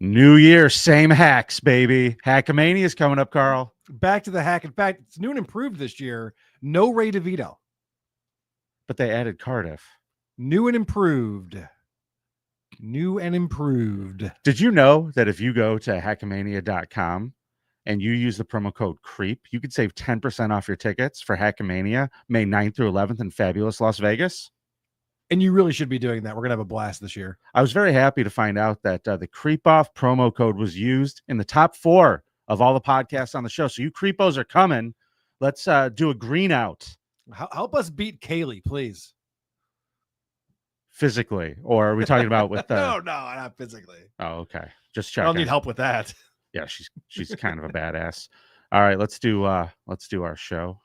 New year, same hacks, baby. Hackamania is coming up, Carl. Back to the hack. In fact, it's new and improved this year. No Ray DeVito. But they added Cardiff. New and improved. Did you know that if you go to hackamania.com and you use the promo code CREEP, you could save 10% off your tickets for Hackamania May 9th through 11th in fabulous Las Vegas? And you really should be doing that. We're going to have a blast this year. I was very happy to find out that the Creep Off promo code was used in the top 4 of all the podcasts on the show. So you creepos are coming. Let's do a green out. Help us beat Kaylee, please. Physically, or are we talking about with the... No, not physically. Oh, okay. Just checking. I don't need help with that. Yeah, she's kind of a badass. All right, let's do our show.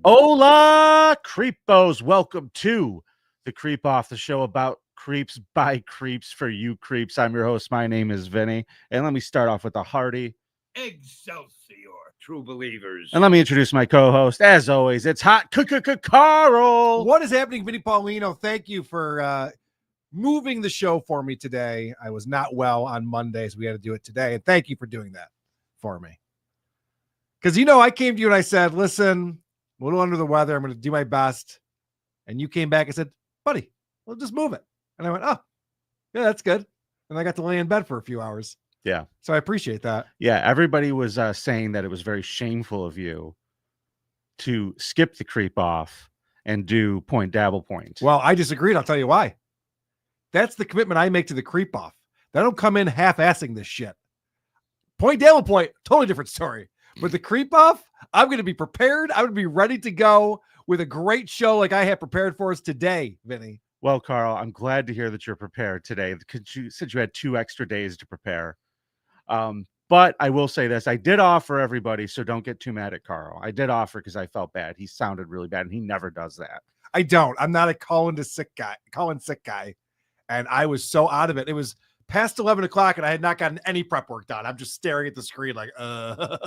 Hola, creepos. Welcome to the Creep Off, the show about creeps by creeps for you creeps. I'm your host. My name is Vinnie. And let me start off with a hearty Excelsior, true believers. And let me introduce my co-host. As always, it's Hot Carl. What is happening, Vinnie Paulino? Thank you for moving the show for me today. I was not well on Monday, so we had to do it today. And thank you for doing that for me. Because, I came to you and I said, listen, a little under the weather. I'm going to do my best. And you came back and said, buddy, we'll just move it. And I went, oh, yeah, that's good. And I got to lay in bed for a few hours. Yeah. So I appreciate that. Yeah. Everybody was saying that it was very shameful of you to skip the Creep Off and do Point Dabble Point. Well, I disagreed. I'll tell you why. That's the commitment I make to the Creep Off. I don't come in half-assing this shit. Point Dabble Point, totally different story. But the Creep Off, I'm going to be prepared. I'm going to be ready to go with a great show like I have prepared for us today, Vinny. Well, Carl, I'm glad to hear that you're prepared today since you had 2 extra days to prepare. But I will say this. I did offer everybody, so don't get too mad at Carl. I did offer because I felt bad. He sounded really bad, and he never does that. I don't. I'm not a calling sick guy. And I was so out of it. It was past 11 o'clock and I had not gotten any prep work done. I'm just staring at the screen like, okay,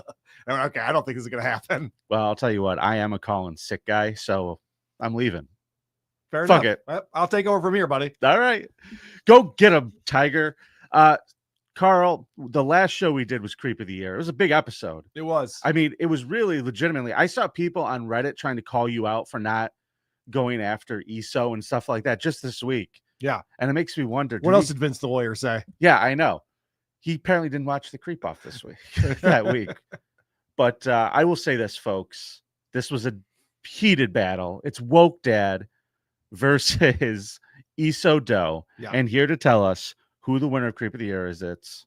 I don't think this is going to happen. Well, I'll tell you what, I am a calling sick guy, so I'm leaving. Fair Fuck enough. it. I'll take over from here, buddy. All right. Go get him, Tiger. Carl, the last show we did was Creep of the Year. It was a big episode. It was. I mean, it was really legitimately. I saw people on Reddit trying to call you out for not going after ESO and stuff like that just this week. Yeah. And it makes me wonder. What else did Vince the lawyer say? Yeah, I know. He apparently didn't watch the Creep Off this week, that week. But I will say this, folks. This was a heated battle. It's Woke Dad versus ESO Doe. Yeah. And here to tell us who the winner of Creep of the Year is, it's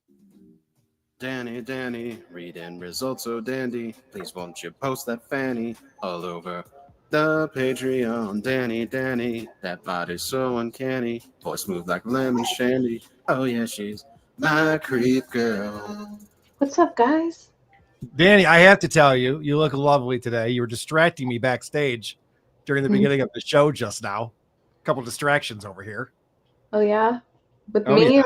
Danny, reading results so dandy. Please won't you post that fanny all over the Patreon. Danny, that body's so uncanny. Voice smooth like lemon shandy. Oh yeah, she's my creep girl. What's up, guys? Danny, I have to tell you, you look lovely today. You were distracting me backstage during the beginning of the show just now. A couple distractions over here. Oh yeah, with me yeah.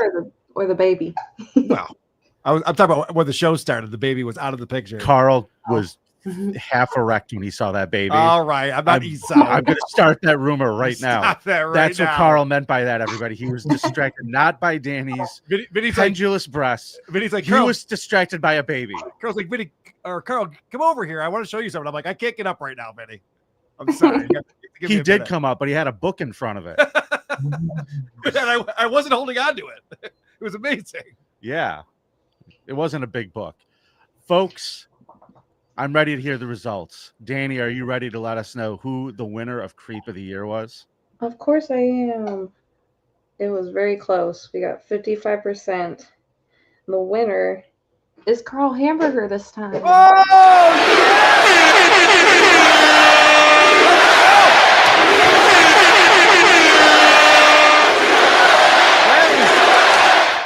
or the baby? Well, I'm talking about when the show started. The baby was out of the picture. Carl was half erect when he saw that baby. All right, I'm not ESO. I'm going to start that rumor right now. Stop that right That's now. what Carl meant by that, everybody. He was distracted not by Danny's pendulous breasts. Vinny's like, he Carl, was distracted by a baby. Carl's like, Vinny, or Carl, come over here. I want to show you something. I'm like, I can't get up right now, Vinny. I'm sorry. He did come up, but he had a book in front of it. And I wasn't holding on to it. It was amazing. Yeah. It wasn't a big book. Folks, I'm ready to hear the results. Danny, are you ready to let us know who the winner of Creep of the Year was? Of course I am. It was very close. We got 55%. The winner is Carl Hamburger this time.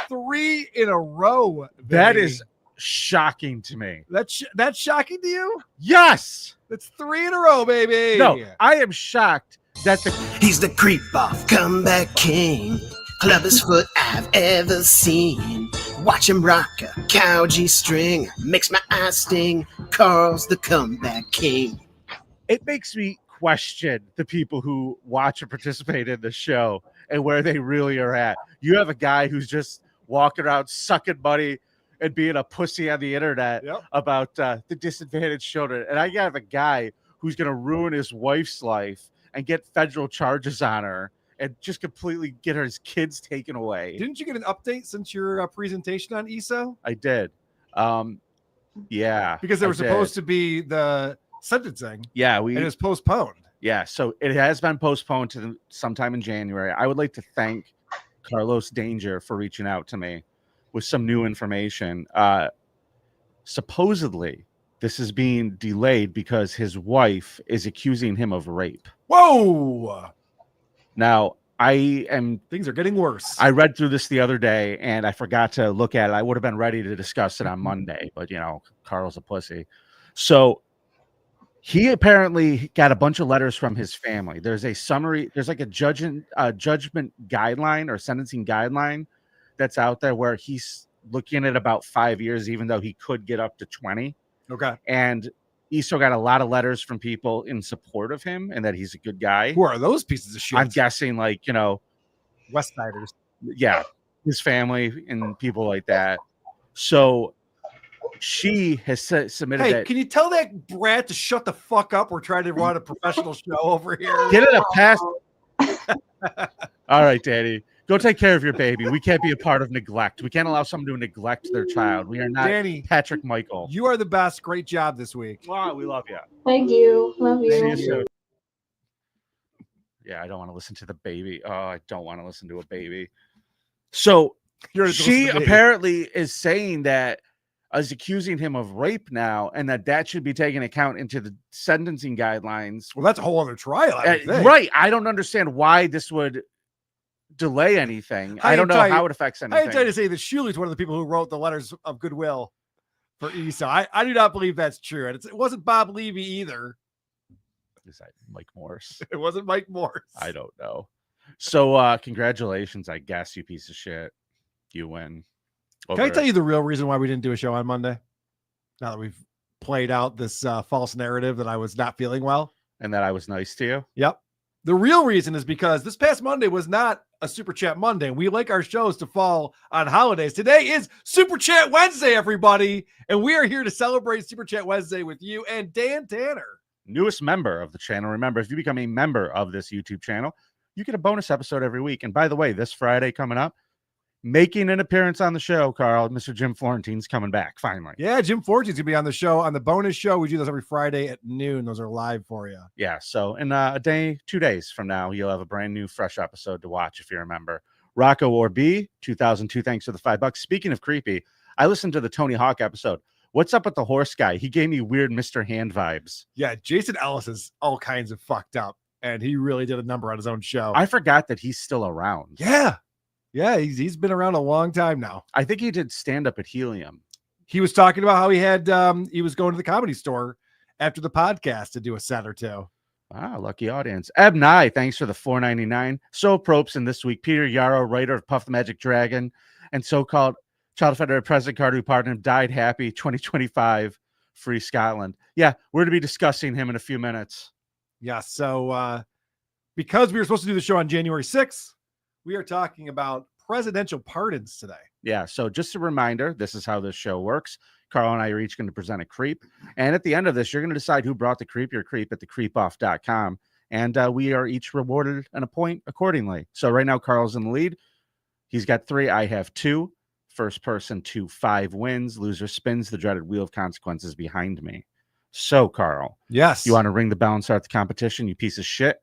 Three in a row. That is shocking to me. That's shocking to you? Yes. That's 3 in a row, baby. No, I am shocked that the He's the creep off comeback king. Clubbest foot I've ever seen. Watch him rock a cow G string. Makes my eyes sting. Carl's the comeback king. it makes me question the people who watch and participate in the show and where they really are at. You have a guy who's just walking around sucking money and being a pussy on the internet about the disadvantaged children. And I have a guy who's going to ruin his wife's life and get federal charges on her and just completely get her his kids taken away. Didn't you get an update since your presentation on ESO? I did. Yeah. Because there was supposed to be the sentencing. Yeah, and it was postponed. Yeah, so it has been postponed to sometime in January. I would like to thank Carlos Danger for reaching out to me with some new information. Supposedly, this is being delayed because his wife is accusing him of rape. Whoa! Now, things are getting worse. I read through this the other day and I forgot to look at it. I would have been ready to discuss it on Monday, but Carl's a pussy. So he apparently got a bunch of letters from his family. There's a summary, there's like a judgment guideline or sentencing guideline that's out there where he's looking at about 5 years, even though he could get up to 20. Okay. And he still got a lot of letters from people in support of him and that he's a good guy. Who are those pieces of shit? I'm guessing West Siders. Yeah, his family and people like that. So she has submitted Hey, that. can you tell that brat to shut the fuck up? We're trying to run a professional show over here. Get it a pass. All right, Daddy. Go take care of your baby. We can't be a part of neglect. We can't allow someone to neglect their child. We are not Danny, Patrick Michael. You are the best. Great job this week. Wow, we love you. Thank you. Love you. See you soon. Yeah, I don't want to listen to the baby. Oh, I don't want to listen to a baby. So she apparently is saying that is accusing him of rape now, and that should be taken account into the sentencing guidelines. Well, that's a whole other trial. Right. I don't understand why this would delay anything. I don't know how it affects anything. I try to say that Shuli's one of the people who wrote the letters of goodwill for ESO. I do not believe that's true. And it wasn't Bob Levy either. Is that Mike Morse? It wasn't Mike Morse. I don't know. So congratulations, I guess, you piece of shit. You win. Can I tell you the real reason why we didn't do a show on Monday? Now that we've played out this false narrative that I was not feeling well. And that I was nice to you? Yep. The real reason is because this past Monday was not a Super Chat Monday. We like our shows to fall on holidays. Today is Super Chat Wednesday, everybody. And we are here to celebrate Super Chat Wednesday with you and Dan Tanner. Newest member of the channel. Remember, if you become a member of this YouTube channel, you get a bonus episode every week. And by the way, this Friday coming up, making an appearance on the show, Carl, Mr. Jim Florentine's coming back finally. Yeah, Jim Florentine's gonna be on the show on the bonus show. We do those every Friday at noon. Those are live for you. Yeah, so in a day, 2 days from now, you'll have a brand new, fresh episode to watch if you're a member. Rocco or B, 2002. Thanks for the $5. Speaking of creepy, I listened to the Tony Hawk episode. What's up with the horse guy? He gave me weird Mr. Hand vibes. Yeah, Jason Ellis is all kinds of fucked up, and he really did a number on his own show. I forgot that he's still around. Yeah, he's been around a long time now. I think he did stand up at Helium. He was talking about how he was going to the Comedy Store after the podcast to do a set or two. Wow, lucky audience. Eb Nye, thanks for the $4.99. So propes in this week. Peter Yaro, writer of Puff the Magic Dragon, and so-called child offender President Carter, who pardoned him, died happy. 2025, free Scotland. Yeah, we're to be discussing him in a few minutes. Yeah, so because we were supposed to do the show on January 6th, we are talking about presidential pardons today. Yeah, so just a reminder, this is how this show works. Carl and I are each going to present a creep. And at the end of this, you're going to decide who brought the creep, your creep at thecreepoff.com. And we are each rewarded and a point accordingly. So right now, Carl's in the lead. He's got 3. I have 2. First person to 5 wins. Loser spins the dreaded wheel of consequences behind me. So, Carl. Yes. You want to ring the bell and start the competition, you piece of shit?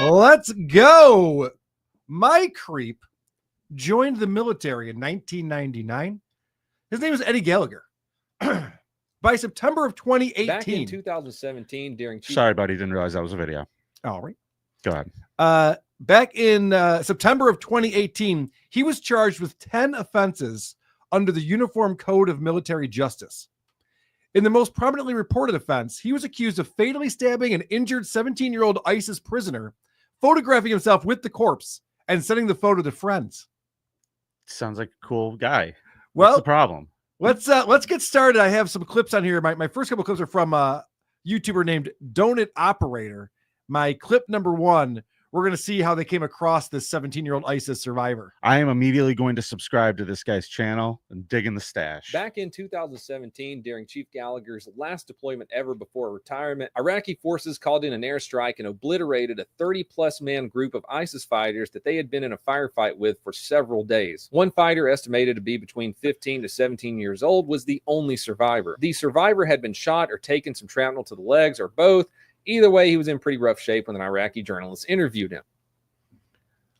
Let's go. My creep joined the military in 1999. His name is Eddie Gallagher. By September of 2018. Back in 2017 during... Sorry, buddy. Didn't realize that was a video. All right. Go ahead. Back in September of 2018, he was charged with 10 offenses, under the Uniform Code of Military Justice. In the most prominently reported offense, he was accused of fatally stabbing an injured 17-year-old ISIS prisoner, photographing himself with the corpse, and sending the photo to friends. Sounds like a cool guy. What's the problem? Let's get started. I have some clips on here. My first couple clips are from a YouTuber named Donut Operator. My clip number 1, we're going to see how they came across this 17-year-old ISIS survivor. I am immediately going to subscribe to this guy's channel and dig in the stash. Back in 2017, during Chief Gallagher's last deployment ever before retirement, Iraqi forces called in an airstrike and obliterated a 30-plus man group of ISIS fighters that they had been in a firefight with for several days. One fighter, estimated to be between 15 to 17 years old, was the only survivor. The survivor had been shot or taken some shrapnel to the legs, or both. Either way, he was in pretty rough shape when an Iraqi journalist interviewed him.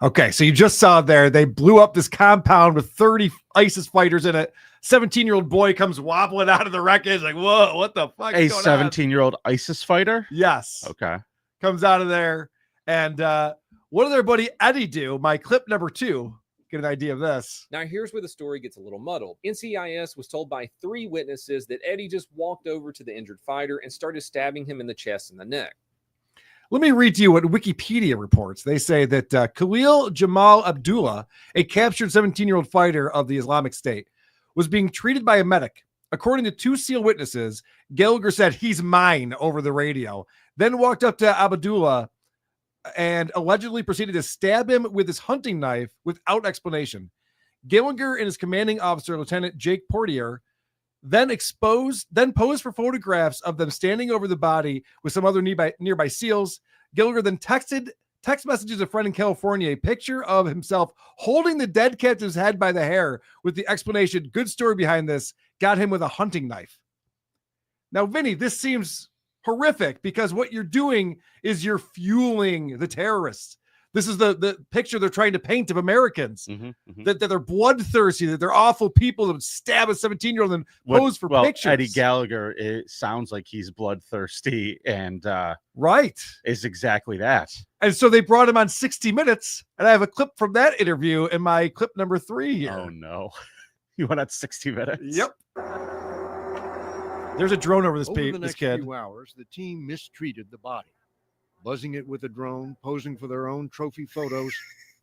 Okay, so you just saw there, they blew up this compound with 30 ISIS fighters in it. 17-year-old boy comes wobbling out of the wreckage like, whoa, what the fuck A is going on? 17-year-old ISIS fighter? Yes. Okay. Comes out of there. And what did their buddy Eddie do? My clip number 2. Get an idea of this. Now, here's where the story gets a little muddled. NCIS was told by 3 witnesses that Eddie just walked over to the injured fighter and started stabbing him in the chest and the neck. Let me read to you what Wikipedia reports. They say that Khalil Jamal Abdullah, a captured 17-year-old fighter of the Islamic State, was being treated by a medic. According to 2 SEAL witnesses, Gallagher said, "He's mine," over the radio, then walked up to Abdullah and allegedly proceeded to stab him with his hunting knife without explanation. Gallagher and his commanding officer, Lieutenant Jake Portier, then posed for photographs of them standing over the body with some other nearby SEALs. Gallagher then text messages a friend in California a picture of himself holding the dead captive's head by the hair with the explanation, "Good story behind this, got him with a hunting knife." Now, Vinny, this seems horrific because what you're doing is you're fueling the terrorists. This is the picture they're trying to paint of Americans, that they're bloodthirsty, that they're awful people that would stab a 17-year-old and pose for pictures. Eddie Gallagher, it sounds like he's bloodthirsty and right is exactly that. And so they brought him on 60 Minutes, and I have a clip from that interview in my clip number 3 here. Oh, no. You went on 60 Minutes? Yep. There's a drone over this, Over the this next kid. few hours, the team mistreated the body, buzzing it with a drone, posing for their own trophy photos,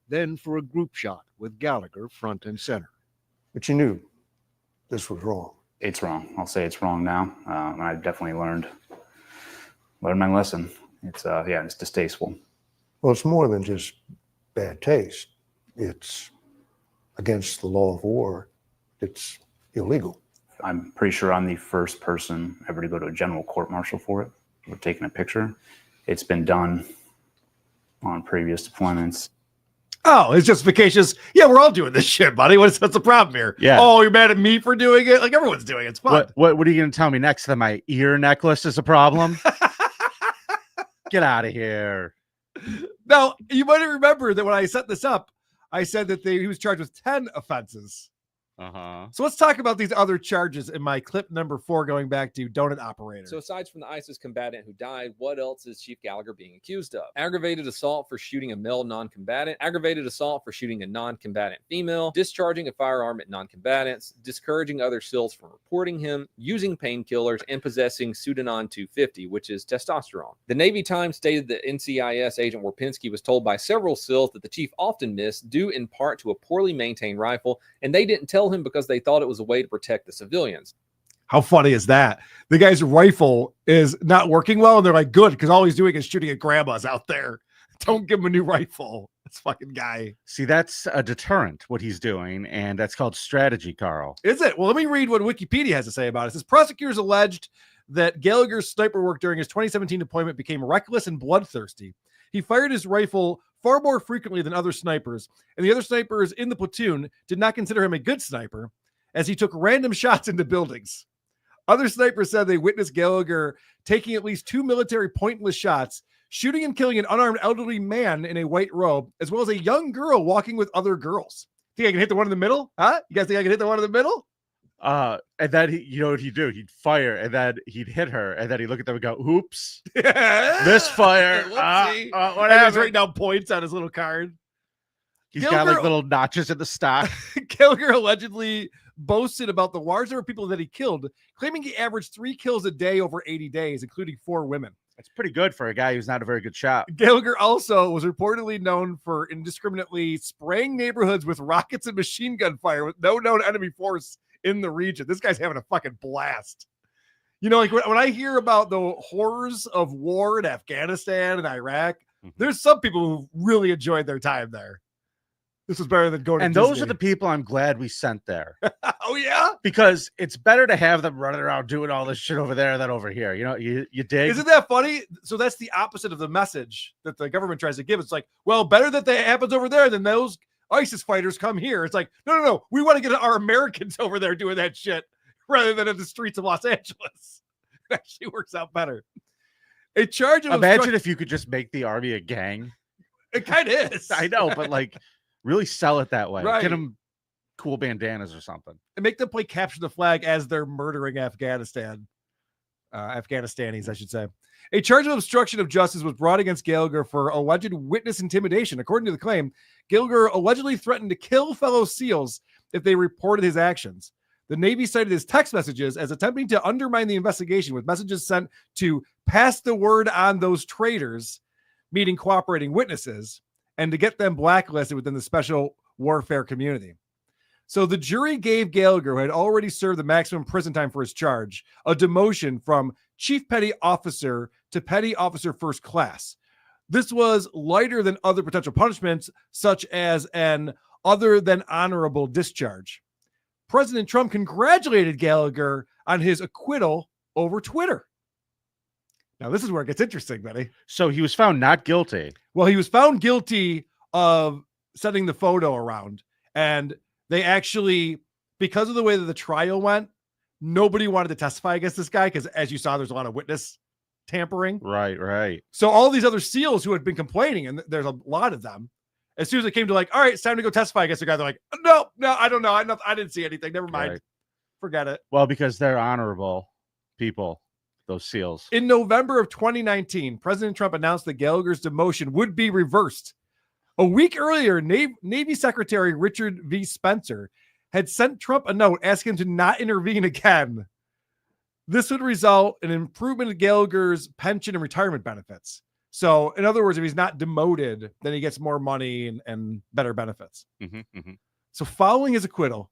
then for a group shot with Gallagher front and center. But you knew this was wrong. It's wrong. I'll say it's wrong now. And I definitely learned my lesson. It's distasteful. Well, it's more than just bad taste. It's against the law of war. It's illegal. I'm pretty sure I'm the first person ever to go to a general court-martial for it. We're taking a picture. It's been done on previous deployments. Oh, it's justifications. Yeah, we're all doing this shit, buddy. What's the problem here? Yeah. Oh, you're mad at me for doing it? Like everyone's doing it. It's fun. What are you going to tell me next? That my ear necklace is a problem? Get out of here. Now, you might remember that when I set this up, I said that he was charged with 10 offenses. So let's talk about these other charges in my clip number 4, going back to Donut Operator. So aside from the ISIS combatant who died, what else is Chief Gallagher being accused of? Aggravated assault for shooting a male non-combatant, aggravated assault for shooting a non-combatant female, discharging a firearm at non-combatants, discouraging other SEALs from reporting him, using painkillers, and possessing Pseudonon 250, which is testosterone. The Navy Times stated that NCIS agent Warpinski was told by several SEALs that the chief often missed due in part to a poorly maintained rifle, and they didn't tell him because they thought it was a way to protect the civilians. How funny is that? The guy's rifle is not working well, and they're like, good, because all he's doing is shooting at grandmas out there. Don't give him a new rifle. This fucking guy. See, that's a deterrent, what he's doing, and that's called strategy, Carl. Is it? Well, let me read what Wikipedia has to say about it. It says, prosecutors alleged that Gallagher's sniper work during his 2017 deployment became reckless and bloodthirsty. He fired his rifle far more frequently than other snipers, and the other snipers in the platoon did not consider him a good sniper, as he took random shots into buildings. Other snipers said they witnessed Gallagher taking at least 2 military pointless shots, shooting and killing an unarmed elderly man in a white robe, as well as a young girl walking with other girls. Think I can hit the one in the middle? Huh? You guys think I can hit the one in the middle? And then you know what he'd do? He'd fire, and then he'd hit her, and then he'd look at them and go, "Oops, misfire." Whoopsie. What And he's happened? writing down points on his little card. He's got like little notches in the stock. Gallagher allegedly boasted about the large number of people that he killed, claiming he averaged 3 kills a day over 80 days, including 4 women. That's pretty good for a guy who's not a very good shot. Gallagher also was reportedly known for indiscriminately spraying neighborhoods with rockets and machine gun fire with no known enemy force in the region. This guy's having a fucking blast. You know, like when I hear about the horrors of war in Afghanistan and Iraq, there's some people who really enjoyed their time there. This was better than going to And Disney. those are the people I'm glad we sent there. Oh, yeah? Because it's better to have them running around doing all this shit over there than over here. You know, you dig? Isn't that funny? So that's the opposite of the message that the government tries to give. It's like, well, better that happens over there than those ISIS fighters come here. It's like, no. We want to get our Americans over there doing that shit rather than in the streets of Los Angeles. It actually works out better. A charge of Imagine if you could just make the army a gang. It kind of is. I know, but like really sell it that way. Right. Get them cool bandanas or something. And make them play capture the flag as they're murdering Afghanistan. Afghanistanis, I should say. A charge of obstruction of justice was brought against Gallagher for alleged witness intimidation. According to the claim, Gallagher allegedly threatened to kill fellow SEALs if they reported his actions. The Navy cited his text messages as attempting to undermine the investigation, with messages sent to pass the word on those traitors, meaning cooperating witnesses, and to get them blacklisted within the special warfare community. So the jury gave Gallagher, who had already served the maximum prison time for his charge, a demotion from chief petty officer to petty officer first class. This was lighter than other potential punishments, such as an other than honorable discharge. President Trump congratulated Gallagher on his acquittal over Twitter. Now, this is where it gets interesting, Benny. So he was found not guilty. Well, he was found guilty of sending the photo around. And they actually, because of the way that the trial went, nobody wanted to testify against this guy because, as you saw, there's a lot of witness tampering. Right. So all these other SEALs who had been complaining, and there's a lot of them, as soon as it came to like, all right, it's time to go testify against the guy, they're like, no, I don't know. I didn't see anything. Never mind. Right. Forget it. Well, because they're honorable people, those SEALs. In November of 2019, President Trump announced that Gallagher's demotion would be reversed. A week earlier, Navy Secretary Richard V. Spencer had sent Trump a note asking him to not intervene again. This would result in an improvement of Gallagher's pension and retirement benefits. So, in other words, if he's not demoted, then he gets more money and better benefits. So, following his acquittal,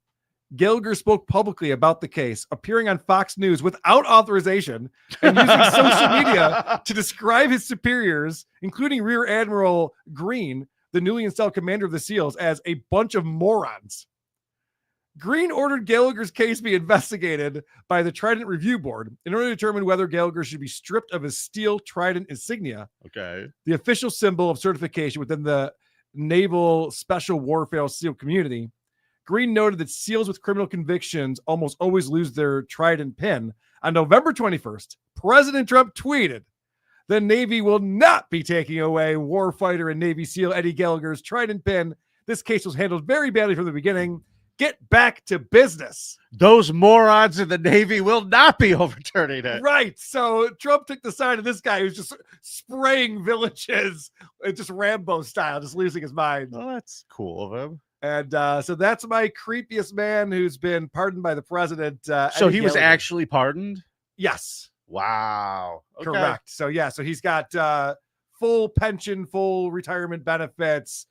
Gallagher spoke publicly about the case, appearing on Fox News without authorization and using social media to describe his superiors, including Rear Admiral Green, the newly installed commander of the SEALs, as a bunch of morons. Green ordered Gallagher's case be investigated by the Trident Review Board in order to determine whether Gallagher should be stripped of his steel Trident insignia, Okay. the official symbol of certification within the Naval Special Warfare SEAL community. Green noted that SEALs with criminal convictions almost always lose their Trident pin. On November 21st, President Trump tweeted, "The Navy will not be taking away warfighter and Navy SEAL Eddie Gallagher's Trident pin. This case was handled very badly from the beginning. Get back to business." Those morons in the Navy will not be overturning it. Right. So Trump took the side of this guy who's just spraying villages, just Rambo style, just losing his mind. Well, that's cool of him. And so that's my creepiest man who's been pardoned by the president. So Eddie he was Gallagher. actually pardoned? Yes. Wow. Okay. Correct. So yeah, so he's got full pension, full retirement benefits,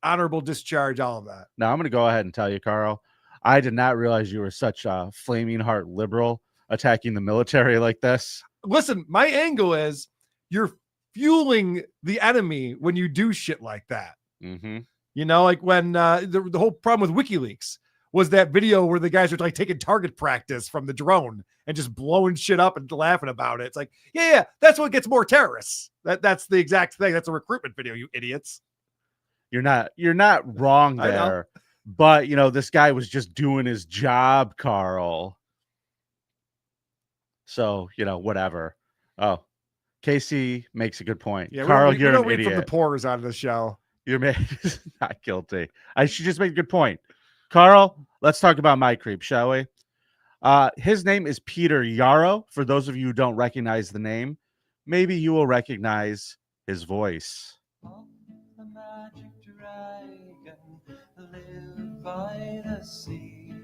honorable discharge, all of that. Now I'm going to go ahead and tell you, Carl, I did not realize you were such a flaming heart liberal attacking the military like this. Listen, my angle is you're fueling the enemy when you do shit like that. Mm-hmm. You know, like when the whole problem with WikiLeaks was that video where the guys were like taking target practice from the drone and just blowing shit up and laughing about it. It's like, yeah, that's what gets more terrorists. That's the exact thing. That's a recruitment video, you idiots. You're not wrong I know. there. But, you know, this guy was just doing his job, Carl. So, you know, whatever. Oh, Casey makes a good point. Yeah, Carl, we you're don't an read idiot. from the pores on the show. You're not guilty. She just made a good point. Carl, let's talk about my creep, shall we? His name is Peter Yaro. For those of you who don't recognize the name, maybe you will recognize his voice. dragon lived by the sea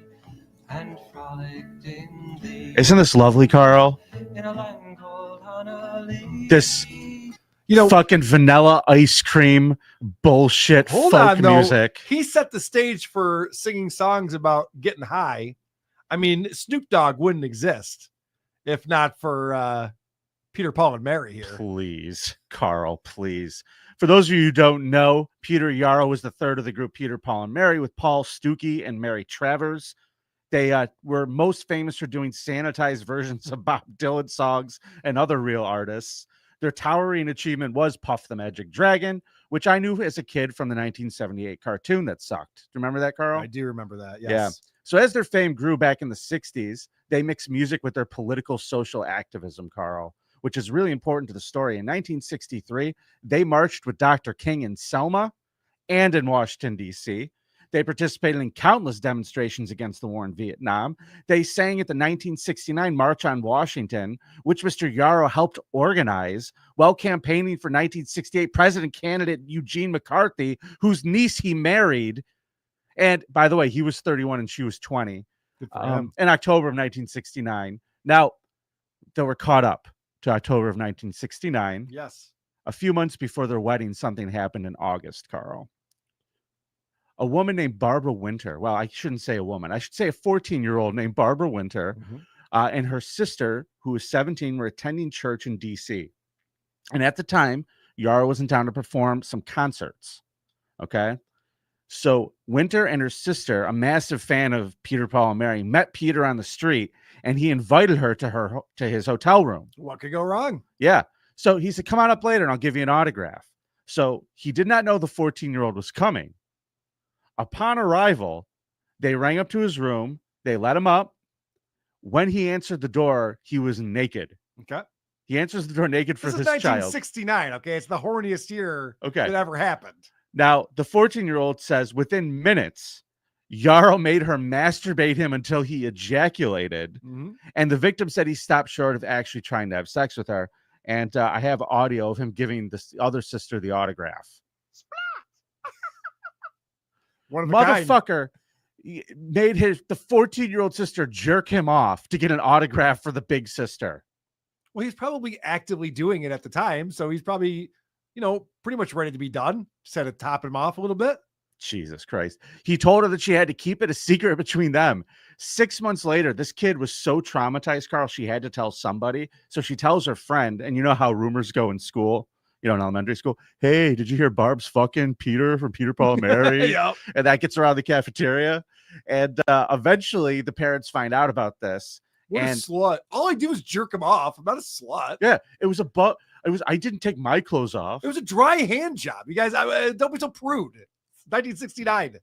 and frolicked in the Isn't this lovely, Carl? in a land called Honolulu. This You know, fucking vanilla ice cream bullshit hold folk on, though. music. He set the stage for singing songs about getting high. I mean, Snoop Dogg wouldn't exist if not for Peter, Paul, and Mary here. Please, Carl, please. For those of you who don't know, Peter Yaro was the third of the group Peter, Paul, and Mary, with Paul Stuckey and Mary Travers. They were most famous for doing sanitized versions of Bob Dylan songs and other real artists. Their towering achievement was Puff the Magic Dragon, which I knew as a kid from the 1978 cartoon that sucked. Do you remember that, Carl? I do remember that, yes. Yeah. So as their fame grew back in the 60s, they mixed music with their political social activism, Carl, which is really important to the story. In 1963, they marched with Dr. King in Selma and in Washington, D.C. They participated in countless demonstrations against the war in Vietnam. They sang at the 1969 March on Washington, which Mr. Yaro helped organize while campaigning for 1968 president candidate Eugene McCarthy, whose niece he married. And by the way, he was 31 and she was 20 in October of 1969. Now, they were caught up to October of 1969. Yes. A few months before their wedding, something happened in August, Carl. A woman named Barbara Winter. Well, I shouldn't say a woman. I should say a 14-year-old named Barbara Winter and her sister, who was 17, were attending church in D.C. And at the time, Yaro was in town to perform some concerts. Okay. So Winter and her sister, a massive fan of Peter, Paul, and Mary, met Peter on the street, and he invited her to his hotel room. What could go wrong? Yeah. So he said, come on up later and I'll give you an autograph. So he did not know the 14-year-old was coming. Upon arrival, they rang up to his room. They let him up. When he answered the door, he was naked. Okay. He answers the door naked for This is this child. 1969. Okay. It's the horniest year Okay. that ever happened. Now, the 14-year-old says within minutes, Yaro made her masturbate him until he ejaculated. And the victim said he stopped short of actually trying to have sex with her. And I have audio of him giving this other sister the autograph. One of a kind. Motherfucker made the 14-year-old sister jerk him off to get an autograph for the big sister. Well, he's probably actively doing it at the time. So he's probably, pretty much ready to be done. Just had to top him off a little bit. Jesus Christ. He told her that she had to keep it a secret between them. 6 months later, this kid was so traumatized, Carl, she had to tell somebody. So she tells her friend, and you know how rumors go in school, in elementary school. Hey, did you hear Barb's fucking Peter from Peter, Paul, and Mary? Yep. And that gets around the cafeteria. And eventually the parents find out about this. What and a slut. All I do is jerk him off. I'm not a slut. Yeah, I didn't take my clothes off. It was a dry hand job. You guys, don't be so prude. 1969.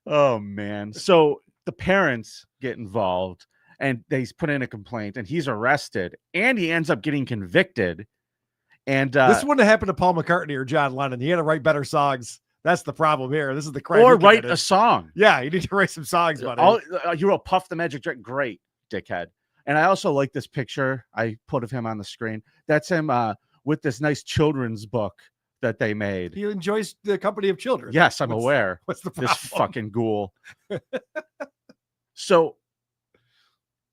Oh, man. So the parents get involved and they put in a complaint and he's arrested and he ends up getting convicted. And this wouldn't have happened to Paul McCartney or John Lennon. He had to write better songs. That's the problem here. This is the crime. Or write a song. Yeah, you need to write some songs, buddy. You wrote Puff the Magic Dragon. Great, dickhead. And I also like this picture I put of him on the screen. That's him with this nice children's book that they made. He enjoys the company of children. Yes, I'm aware. What's the problem? This fucking ghoul. So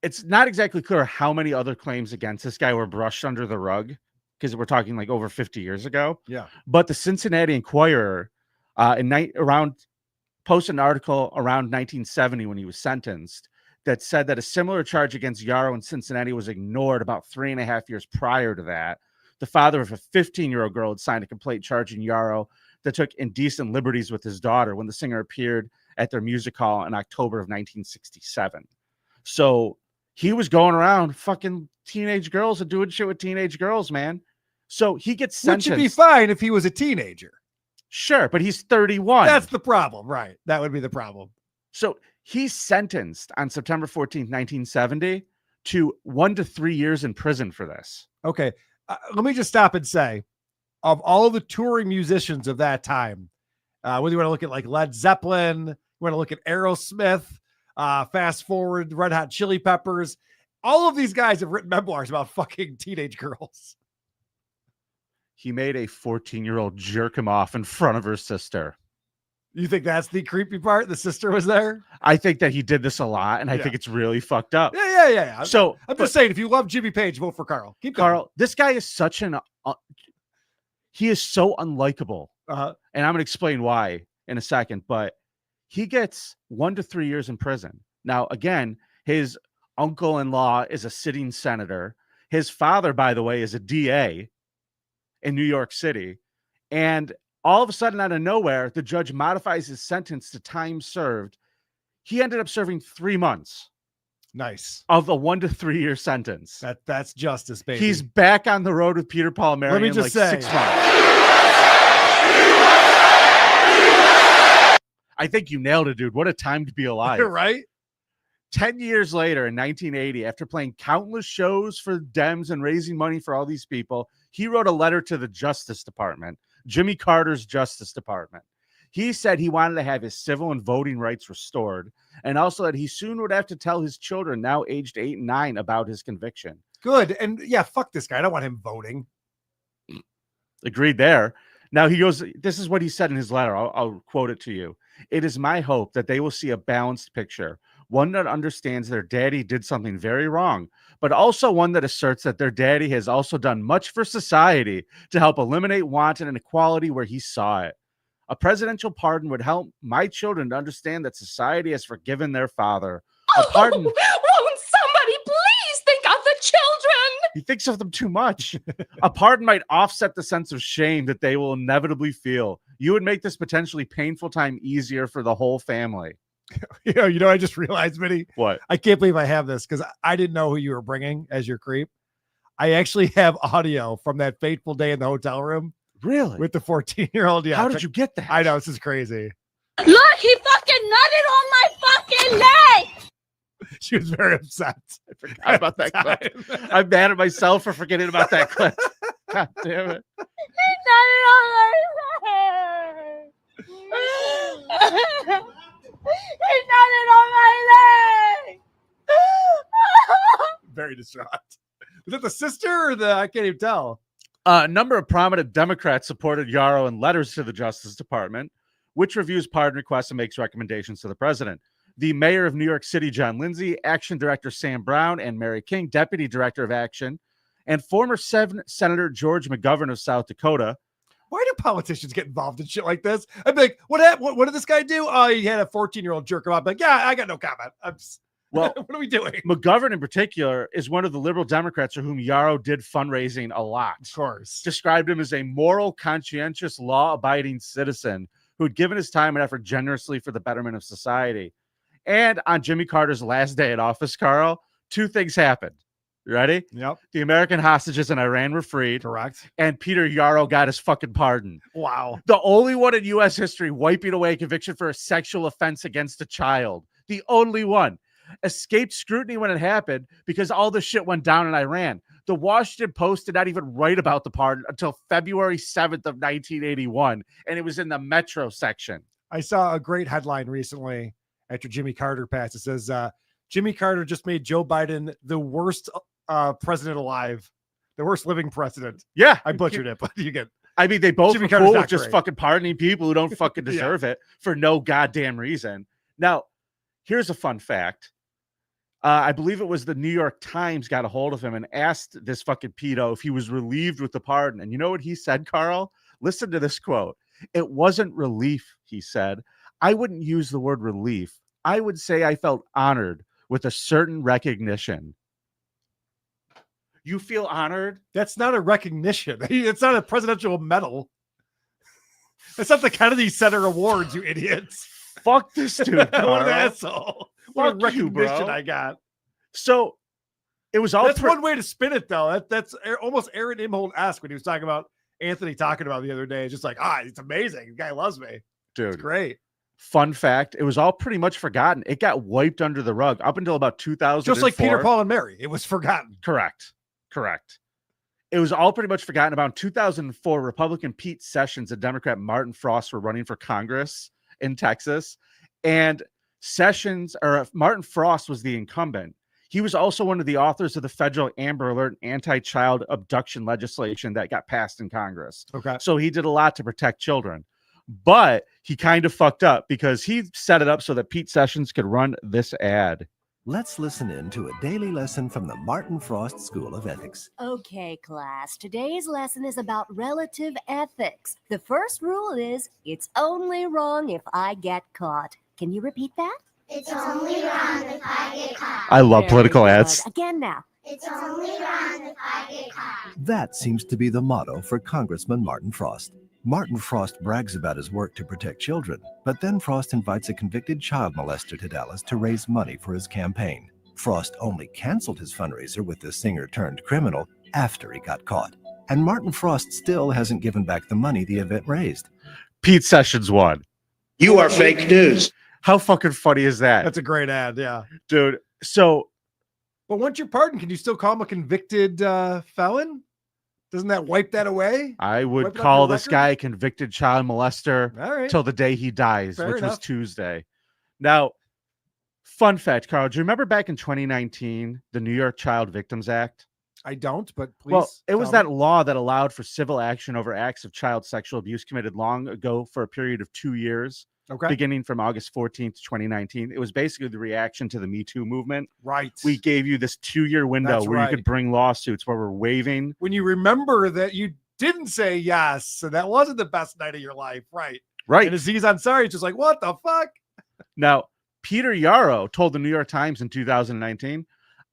it's not exactly clear how many other claims against this guy were brushed under the rug, because we're talking like over 50 years ago. Yeah. But the Cincinnati Enquirer posted an article around 1970 when he was sentenced that said that a similar charge against Yaro in Cincinnati was ignored about 3.5 years prior to that. The father of a 15-year-old girl had signed a complaint charging Yaro that took indecent liberties with his daughter when the singer appeared at their music hall in October of 1967. So he was going around fucking teenage girls and doing shit with teenage girls, man. So he gets sentenced. Which would be fine if he was a teenager. Sure, but he's 31. That's the problem, right? That would be the problem. So he's sentenced on September 14th, 1970 to 1 to 3 years in prison for this. Okay. Let me just stop and say, of all the touring musicians of that time, whether you want to look at like Led Zeppelin, you want to look at Aerosmith, fast forward, Red Hot Chili Peppers, all of these guys have written memoirs about fucking teenage girls. He made a 14-year-old jerk him off in front of her sister. You think that's the creepy part? The sister was there? I think that he did this a lot, and I think it's really fucked up. Yeah. So I'm just saying, if you love Jimmy Page, vote for Carl. Keep going. Carl, this guy is such an he is so unlikable. Uh-huh. And I'm going to explain why in a second, but he gets 1 to 3 years in prison. Now, again, his uncle-in-law is a sitting senator. His father, by the way, is a DA in New York City. And all of a sudden, out of nowhere, the judge modifies his sentence to time served. He ended up serving 3 months. Nice. Of a 1 to 3 year sentence. That's justice, baby. He's back on the road with Peter Paul Mary. Let me in just like say, 6 months. I think you nailed it, dude. What a time to be alive. Right? 10 years later, in 1980, after playing countless shows for Dems and raising money for all these people, he wrote a letter to the Justice Department, Jimmy Carter's Justice Department. He said he wanted to have his civil and voting rights restored, and also that he soon would have to tell his children, now aged 8 and 9, about his conviction. Good. And yeah, fuck this guy. I don't want him voting. Agreed there. Now he goes, this is what he said in his letter. I'll quote it to you. It is my hope that they will see a balanced picture, one that understands their daddy did something very wrong, but also one that asserts that their daddy has also done much for society to help eliminate want and inequality where he saw it. A presidential pardon would help my children to understand that society has forgiven their father. A pardon. Won't somebody please think of the children? He thinks of them too much. A pardon might offset the sense of shame that they will inevitably feel. You would make this potentially painful time easier for the whole family. You know, I just realized, Vinny. What? I can't believe I have this because I didn't know who you were bringing as your creep. I actually have audio from that fateful day in the hotel room. Really? With the 14-year-old. Yeah. How did you get that? I know. This is crazy. Look, he fucking nutted on my fucking leg. She was very upset. I forgot about that clip. I'm mad at myself for forgetting about that clip. God damn it. He nutted on my leg. He nutted on my leg. Very distraught. Was that the sister or the? I can't even tell. A number of prominent Democrats supported Yaro in letters to the Justice Department, which reviews pardon requests and makes recommendations to the president. The mayor of New York City, John Lindsay, Action Director Sam Brown, and Mary King, Deputy Director of Action, and former Senator George McGovern of South Dakota. Why do politicians get involved in shit like this? I'd be like, what happened? What did this guy do? Oh, he had a 14-year-old jerk him up. Like, yeah, I got no comment. Well, what are we doing? McGovern in particular is one of the liberal Democrats for whom Yaro did fundraising a lot. Of course. Described him as a moral, conscientious, law-abiding citizen who had given his time and effort generously for the betterment of society. And on Jimmy Carter's last day in office, Carl, 2 things happened. You ready? Yep. The American hostages in Iran were freed. Correct. And Peter Yaro got his fucking pardon. Wow. The only one in U.S. history wiping away conviction for a sexual offense against a child. The only one. Escaped scrutiny when it happened because all this shit went down in Iran. The Washington Post did not even write about the pardon until February 7th of 1981, and it was in the Metro section. I saw a great headline recently after Jimmy Carter passed. It says, Jimmy Carter just made Joe Biden the worst president alive, the worst living president. Yeah. I butchered it, but you get. I mean, they both Jimmy were Carter's cool not with just great. fucking pardoning people who don't fucking deserve it for no goddamn reason. Now, here's a fun fact. I believe it was the New York Times got a hold of him and asked this fucking pedo if he was relieved with the pardon. And you know what he said, Carl? Listen to this quote. It wasn't relief, he said. I wouldn't use the word relief. I would say I felt honored with a certain recognition. You feel honored? That's not a recognition. It's not a presidential medal. It's not the Kennedy Center Awards, you idiots. Fuck this dude. What Carl. an asshole. What a Fuck you, recognition bro. I got. So it was all That's one way to spin it, though. That's almost Aaron Imholt-esque when he was talking about Anthony talking about the other day. It's just like, it's amazing. The guy loves me. dude. It's great. Fun fact, it was all pretty much forgotten. It got wiped under the rug up until about 2004. Just like Peter, Paul, and Mary. It was forgotten. Correct. It was all pretty much forgotten. About 2004, Republican Pete Sessions and Democrat Martin Frost were running for Congress in Texas. And Martin Frost was the incumbent. He was also one of the authors of the federal Amber Alert anti-child abduction legislation that got passed in Congress. Okay. So he did a lot to protect children. But he kind of fucked up because he set it up so that Pete Sessions could run this ad. Let's listen in to a daily lesson from the Martin Frost School of Ethics. Okay, class. Today's lesson is about relative ethics. The first rule is, it's only wrong if I get caught. Can you repeat that? It's only wrong if I get caught. I love Very political good. ads. Again now. It's only wrong if I get caught. That seems to be the motto for Congressman Martin Frost. Martin Frost brags about his work to protect children, but then Frost invites a convicted child molester to Dallas to raise money for his campaign. Frost only canceled his fundraiser with the singer-turned-criminal after he got caught. And Martin Frost still hasn't given back the money the event raised. Pete Sessions won. You are fake news. How fucking funny is that? That's a great ad. Yeah. Dude. So, but once you're pardoned, can you still call him a convicted felon? Doesn't that wipe that away? I would Wipe it off call your this record? guy a convicted child molester All right. till the day he dies, Fair which was enough. Tuesday. Now, fun fact, Carl, do you remember back in 2019, the New York Child Victims Act? I don't, but please. Well, it was tell that me. law that allowed for civil action over acts of child sexual abuse committed long ago for a period of 2 years, Okay. beginning from August 14th, 2019. It was basically the reaction to the Me Too movement. Right. We gave you this 2-year window That's where you right. could bring lawsuits where we're waiving. When you remember that you didn't say yes, so that wasn't the best night of your life. Right. Right. And Aziz Ansari is just like, what the fuck? Now, Peter Yaro told the New York Times in 2019,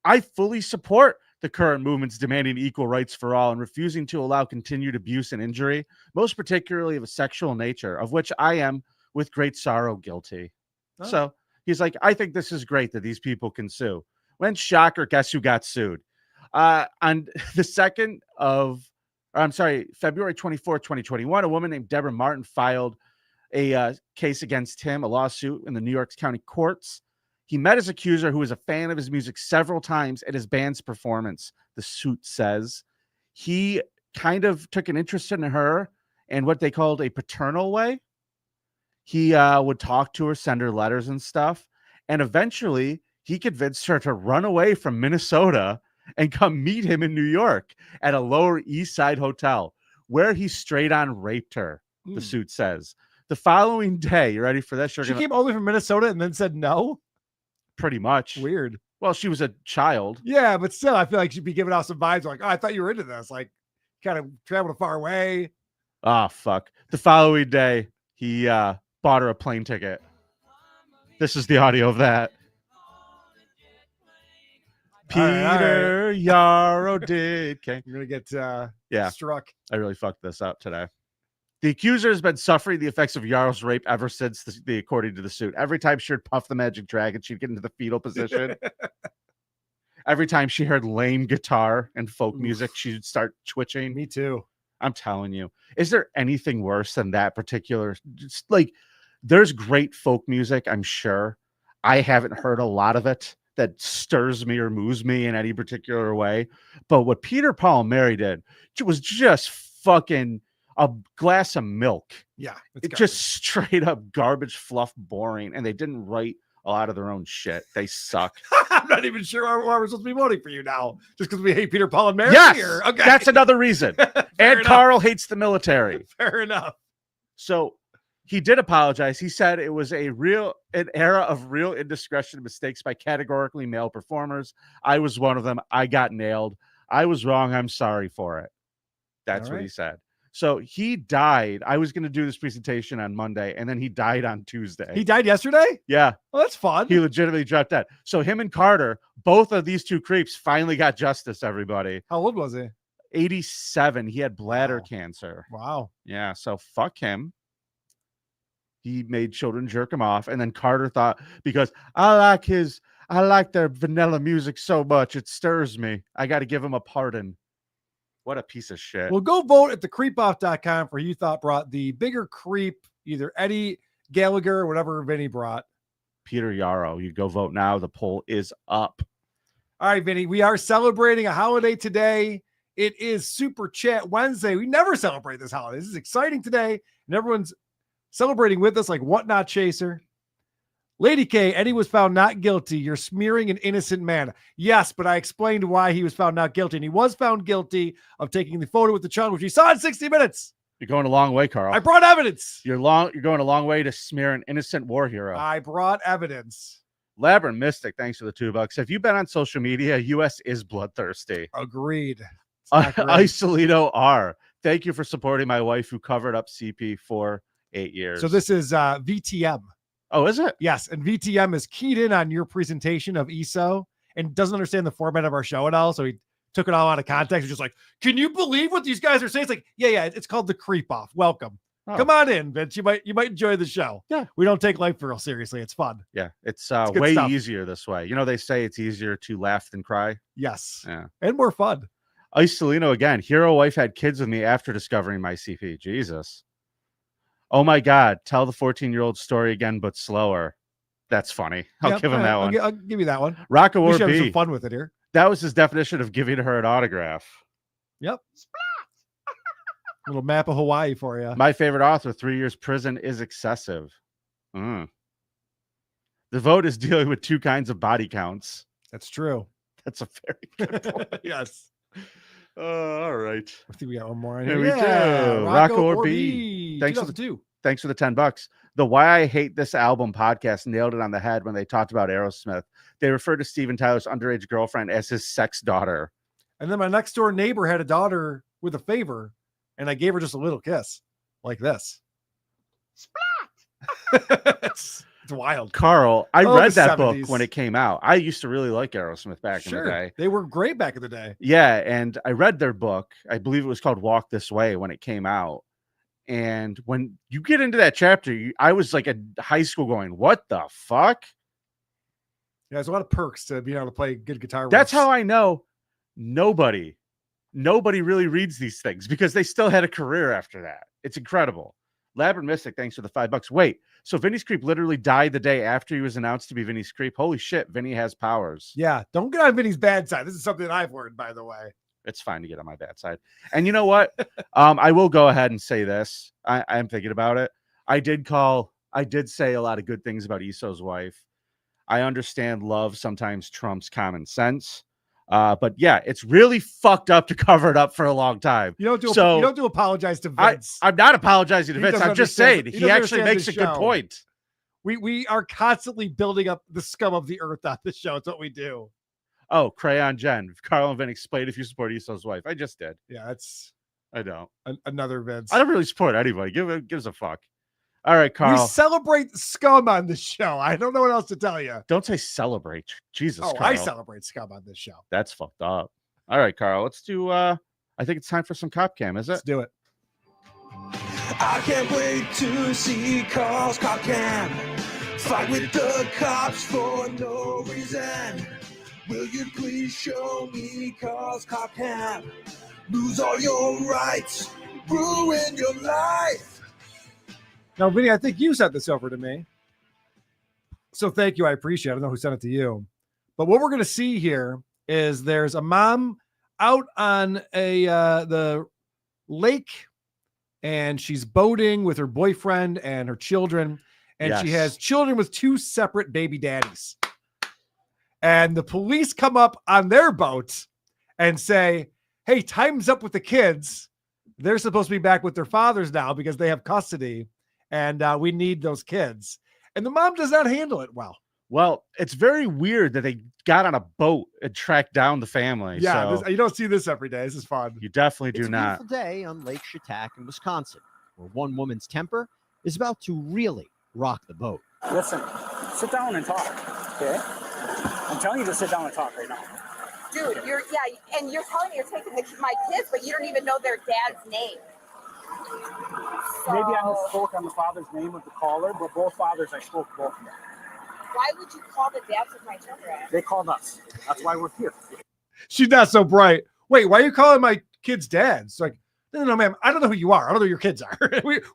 I fully support the current movements demanding equal rights for all and refusing to allow continued abuse and injury, most particularly of a sexual nature, of which I am with great sorrow guilty. Oh. So he's like, I think this is great that these people can sue. When shocker, guess who got sued? On the 2nd of, February 24th, 2021, a woman named Deborah Martin filed a case against him, a lawsuit in the New York County courts. He met his accuser, who was a fan of his music, several times at his band's performance, the suit says. He kind of took an interest in her in what they called a paternal way. He would talk to her, send her letters and stuff. And eventually, he convinced her to run away from Minnesota and come meet him in New York at a Lower East Side hotel, where he straight on raped her, the suit says. The following day, you ready for this? She came all the way from Minnesota and then said no? Pretty much. Weird. Well, she was a child. Yeah, but still, I feel like she'd be giving off some vibes like, oh, I thought you were into this. Like, kind of traveled a far way. Ah, fuck. The following day, he bought her a plane ticket. This is the audio of that. Peter Yaro did. Okay. You're going to get struck. I really fucked this up today. The accuser has been suffering the effects of Yaro's rape ever since according to the suit. Every time she heard Puff the Magic Dragon, she'd get into the fetal position. Every time she heard lame guitar and folk music, she'd start twitching. Me too. I'm telling you. Is there anything worse than that particular? Just like, there's great folk music, I'm sure. I haven't heard a lot of it that stirs me or moves me in any particular way. But what Peter, Paul, and Mary did was just fucking a glass of milk. Yeah. It's just straight up garbage, fluff, boring. And they didn't write a lot of their own shit. They suck. I'm not even sure why we're supposed to be voting for you now. Just because we hate Peter, Paul, and Mary? Yes, Or- okay. that's another reason. And enough. Carl hates the military. Fair enough. So he did apologize. He said it was an era of real indiscretion and mistakes by categorically male performers. I was one of them. I got nailed. I was wrong. I'm sorry for it. That's All what he right. said. So he died. I was going to do this presentation on Monday, and then he died on Tuesday. He died yesterday? Yeah. Well, that's fun. He legitimately dropped dead. So him and Carter, both of these two creeps, finally got justice, everybody. How old was he? 87. He had bladder cancer. Wow. Yeah, so fuck him. He made children jerk him off. And then Carter thought, because I like their vanilla music so much, it stirs me. I got to give him a pardon. What a piece of shit. Well, go vote at thecreepoff.com for who you thought brought the bigger creep, either Eddie, Gallagher, or whatever Vinny brought. Peter Yaro. You go vote now. The poll is up. All right, Vinny, we are celebrating a holiday today. It is Super Chat Wednesday. We never celebrate this holiday. This is exciting today, and everyone's celebrating with us like Whatnot Chaser. Lady K, Eddie was found not guilty. You're smearing an innocent man. Yes, but I explained why he was found not guilty. And he was found guilty of taking the photo with the child, which he saw in 60 Minutes. You're going a long way, Carl. I brought evidence. You're going a long way to smear an innocent war hero. I brought evidence. Labyrinth Mystic, thanks for the $2. Have you been on social media? US is bloodthirsty. Agreed. Great. Isolito R. Thank you for supporting my wife who covered up CP for 8 years. So this is VTM. Oh, is it? Yes. And VTM is keyed in on your presentation of ESO and doesn't understand the format of our show at all. So he took it all out of context. He's just like, can you believe what these guys are saying? It's like, yeah, it's called the creep off. Welcome. Oh. Come on in, Vince. You might enjoy the show. Yeah. We don't take life real seriously. It's fun. Yeah. It's good way stuff. easier this way. You know, they say it's easier to laugh than cry. Yes. Yeah. And more fun. Isolino again. Hero wife had kids with me after discovering my CP. Jesus. Oh my God. Tell the 14-year-old story again, but slower. That's funny. I'll give him that one. I'll give you that one. Rocco We or should have B. some fun with it here. That was his definition of giving her an autograph. Yep. Little map of Hawaii for you. My favorite author, 3 years prison is excessive. The vote is dealing with two kinds of body counts. That's true. That's a very good point. Yes. All right. I think we got one more on Here here. we do. Rocco or B. Thanks for the $10. The Why I Hate This Album podcast nailed it on the head when they talked about Aerosmith. They referred to Steven Tyler's underage girlfriend as his sex daughter. And then my next door neighbor had a daughter with a favor, and I gave her just a little kiss like this. It's wild. Carl, I Oh, read the that 70s. book when it came out. I used to really like Aerosmith back in the day. They were great back in the day. Yeah, and I read their book. I believe it was called Walk This Way when it came out. And when you get into that chapter, I was like in high school going, what the fuck? Yeah, there's a lot of perks to being able to play good guitar. That's riffs. how I know nobody really reads these things because they still had a career after that. It's incredible. Labyrinth Mystic, thanks for the $5. Wait, so Vinnie's Creep literally died the day after he was announced to be Vinnie's Creep. Holy shit, Vinnie has powers. Yeah, don't get on Vinny's bad side. This is something that I've learned, by the way. It's fine to get on my bad side. And you know what? I will go ahead and say this. I'm thinking about it. I did say a lot of good things about Iso's wife. I understand love sometimes trumps common sense. But yeah, it's really fucked up to cover it up for a long time. You don't do apologize to Vince. I'm not apologizing to He Vince. doesn't I'm just understand- saying he he doesn't actually understand makes the a good show. point. We are constantly building up the scum of the earth on this show. It's what we do. Oh, Crayon Jen. Carl and Vin explained if you support Iso's wife. I just did. Yeah, that's I don't. Another Vince. I don't really support anybody. Gives a fuck. All right, Carl. We celebrate scum on this show. I don't know what else to tell you. Don't say celebrate. Jesus, Oh, Carl. I celebrate scum on this show. That's fucked up. All right, Carl. Let's do. I think it's time for some Copcam. Is it? Let's do it. I can't wait to see Carl's Copcam fight with the cops for no reason. Will you please show me Carl's Copcam? Lose all your rights, ruin your life. Now, Vinny, I think you sent this over to me. So thank you. I appreciate it. I don't know who sent it to you. But what we're going to see here is there's a mom out on the lake, and she's boating with her boyfriend and her children. And she Yes. has children with two separate baby daddies. And the police come up on their boat and say, hey, time's up with the kids. They're supposed to be back with their fathers now because they have custody. And we need those kids. And the mom does not handle it well. Well, it's very weird that they got on a boat and tracked down the family. Yeah, so you don't see this every day. This is fun. you definitely do It's a not. beautiful day on Lake Chautauqua in Wisconsin, where one woman's temper is about to really rock the boat. Listen, sit down and talk, okay? I'm telling you to sit down and talk right now. Dude, and you're telling me you're taking my kids, but you don't even know their dad's name. Maybe I misspoke on the father's name of the caller, but both fathers, I spoke both of them. Why would you call the dads of my children? They called us. That's why we're here. She's not so bright. Wait, why are you calling my kids dads? Like, no, ma'am. I don't know who you are. I don't know who your kids are.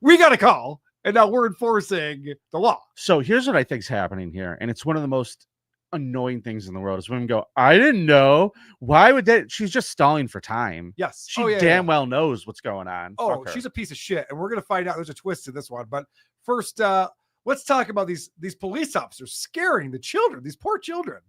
we got a call, and now we're enforcing the law. So here's what I think's happening here, and it's one of the most annoying things in the world is women go, I didn't know. Why would that? She's just stalling for time. Yes. She Oh, yeah, damn yeah. well knows what's going on. Oh, Fuck her. she's a piece of shit, and we're gonna find out. There's a twist to this one, but first, let's talk about these police officers scaring the children, these poor children.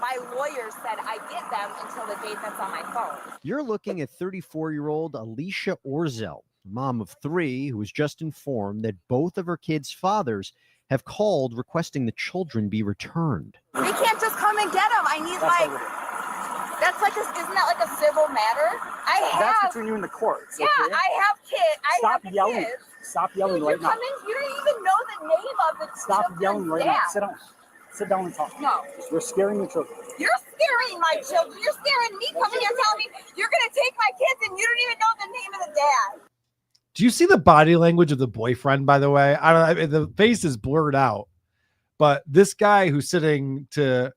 My lawyer said I get them until the date that's on my phone. You're looking at 34-year-old Alicia Orzel, mom of 3, who was just informed that both of her kids' fathers have called requesting the children be returned. We can't just come and get them. I need that's like isn't that like a civil matter? That's between you and the courts. Yeah, okay? I have kids. Stop have yelling. Kids. Stop yelling right now. You don't even know the name of the Stop yelling right now. Sit down. Sit down and talk. No. You're scaring the children. You're scaring my children. You're scaring me coming here telling me you're going to take my kids and you don't even know the name of the dad. Do you see the body language of the boyfriend, by the way? I don't know. The face is blurred out, but this guy who's sitting to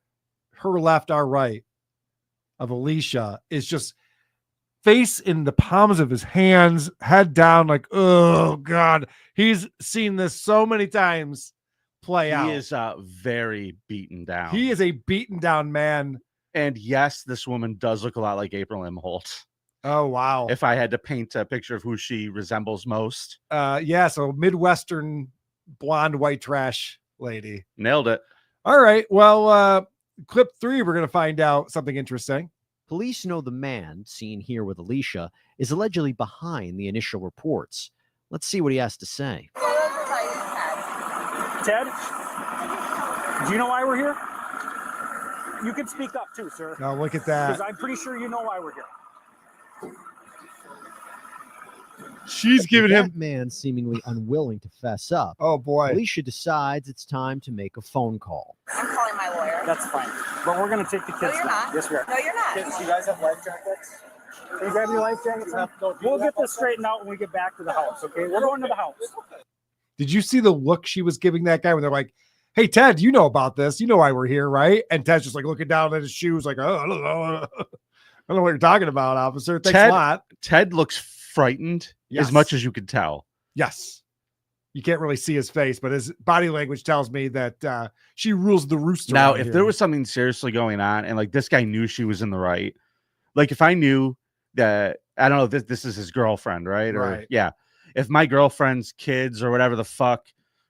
her left, our right of Alicia is just face in the palms of his hands, head down, like, oh God. He's seen this so many times play out. He is very beaten down. He is a beaten down man. And yes, this woman does look a lot like April M. Holt. Oh, wow. If I had to paint a picture of who she resembles most. Yeah, so Midwestern blonde white trash lady. Nailed it. All right. Well, clip 3, we're going to find out something interesting. Police know the man, seen here with Alicia, is allegedly behind the initial reports. Let's see what he has to say. Ted, do you know why we're here? You can speak up too, sir. Now look at that. Because I'm pretty sure you know why we're here. She's giving him. That man seemingly unwilling to fess up. Oh boy. Alicia decides it's time to make a phone call. I'm calling my lawyer. That's fine. But we're going to take the kids. No, you're now. not. Yes, we are. No, you're not. Kids, you guys have life jackets? Can you grab your life jackets? We'll get this straightened out when we get back to the house, okay? We're going to the house. Did you see the look she was giving that guy when they're like, hey, Ted, you know about this. You know why we're here, right? And Ted's just like looking down at his shoes like, oh, I don't know. I don't know what you're talking about, officer. Thanks a lot. Ted looks frightened as much as you could tell. Yes. You can't really see his face, but his body language tells me that she rules the rooster. Now, if there was something seriously going on and like this guy knew she was in the right, like if I knew that, I don't know, this is his girlfriend, right? Or yeah. If my girlfriend's kids or whatever the fuck,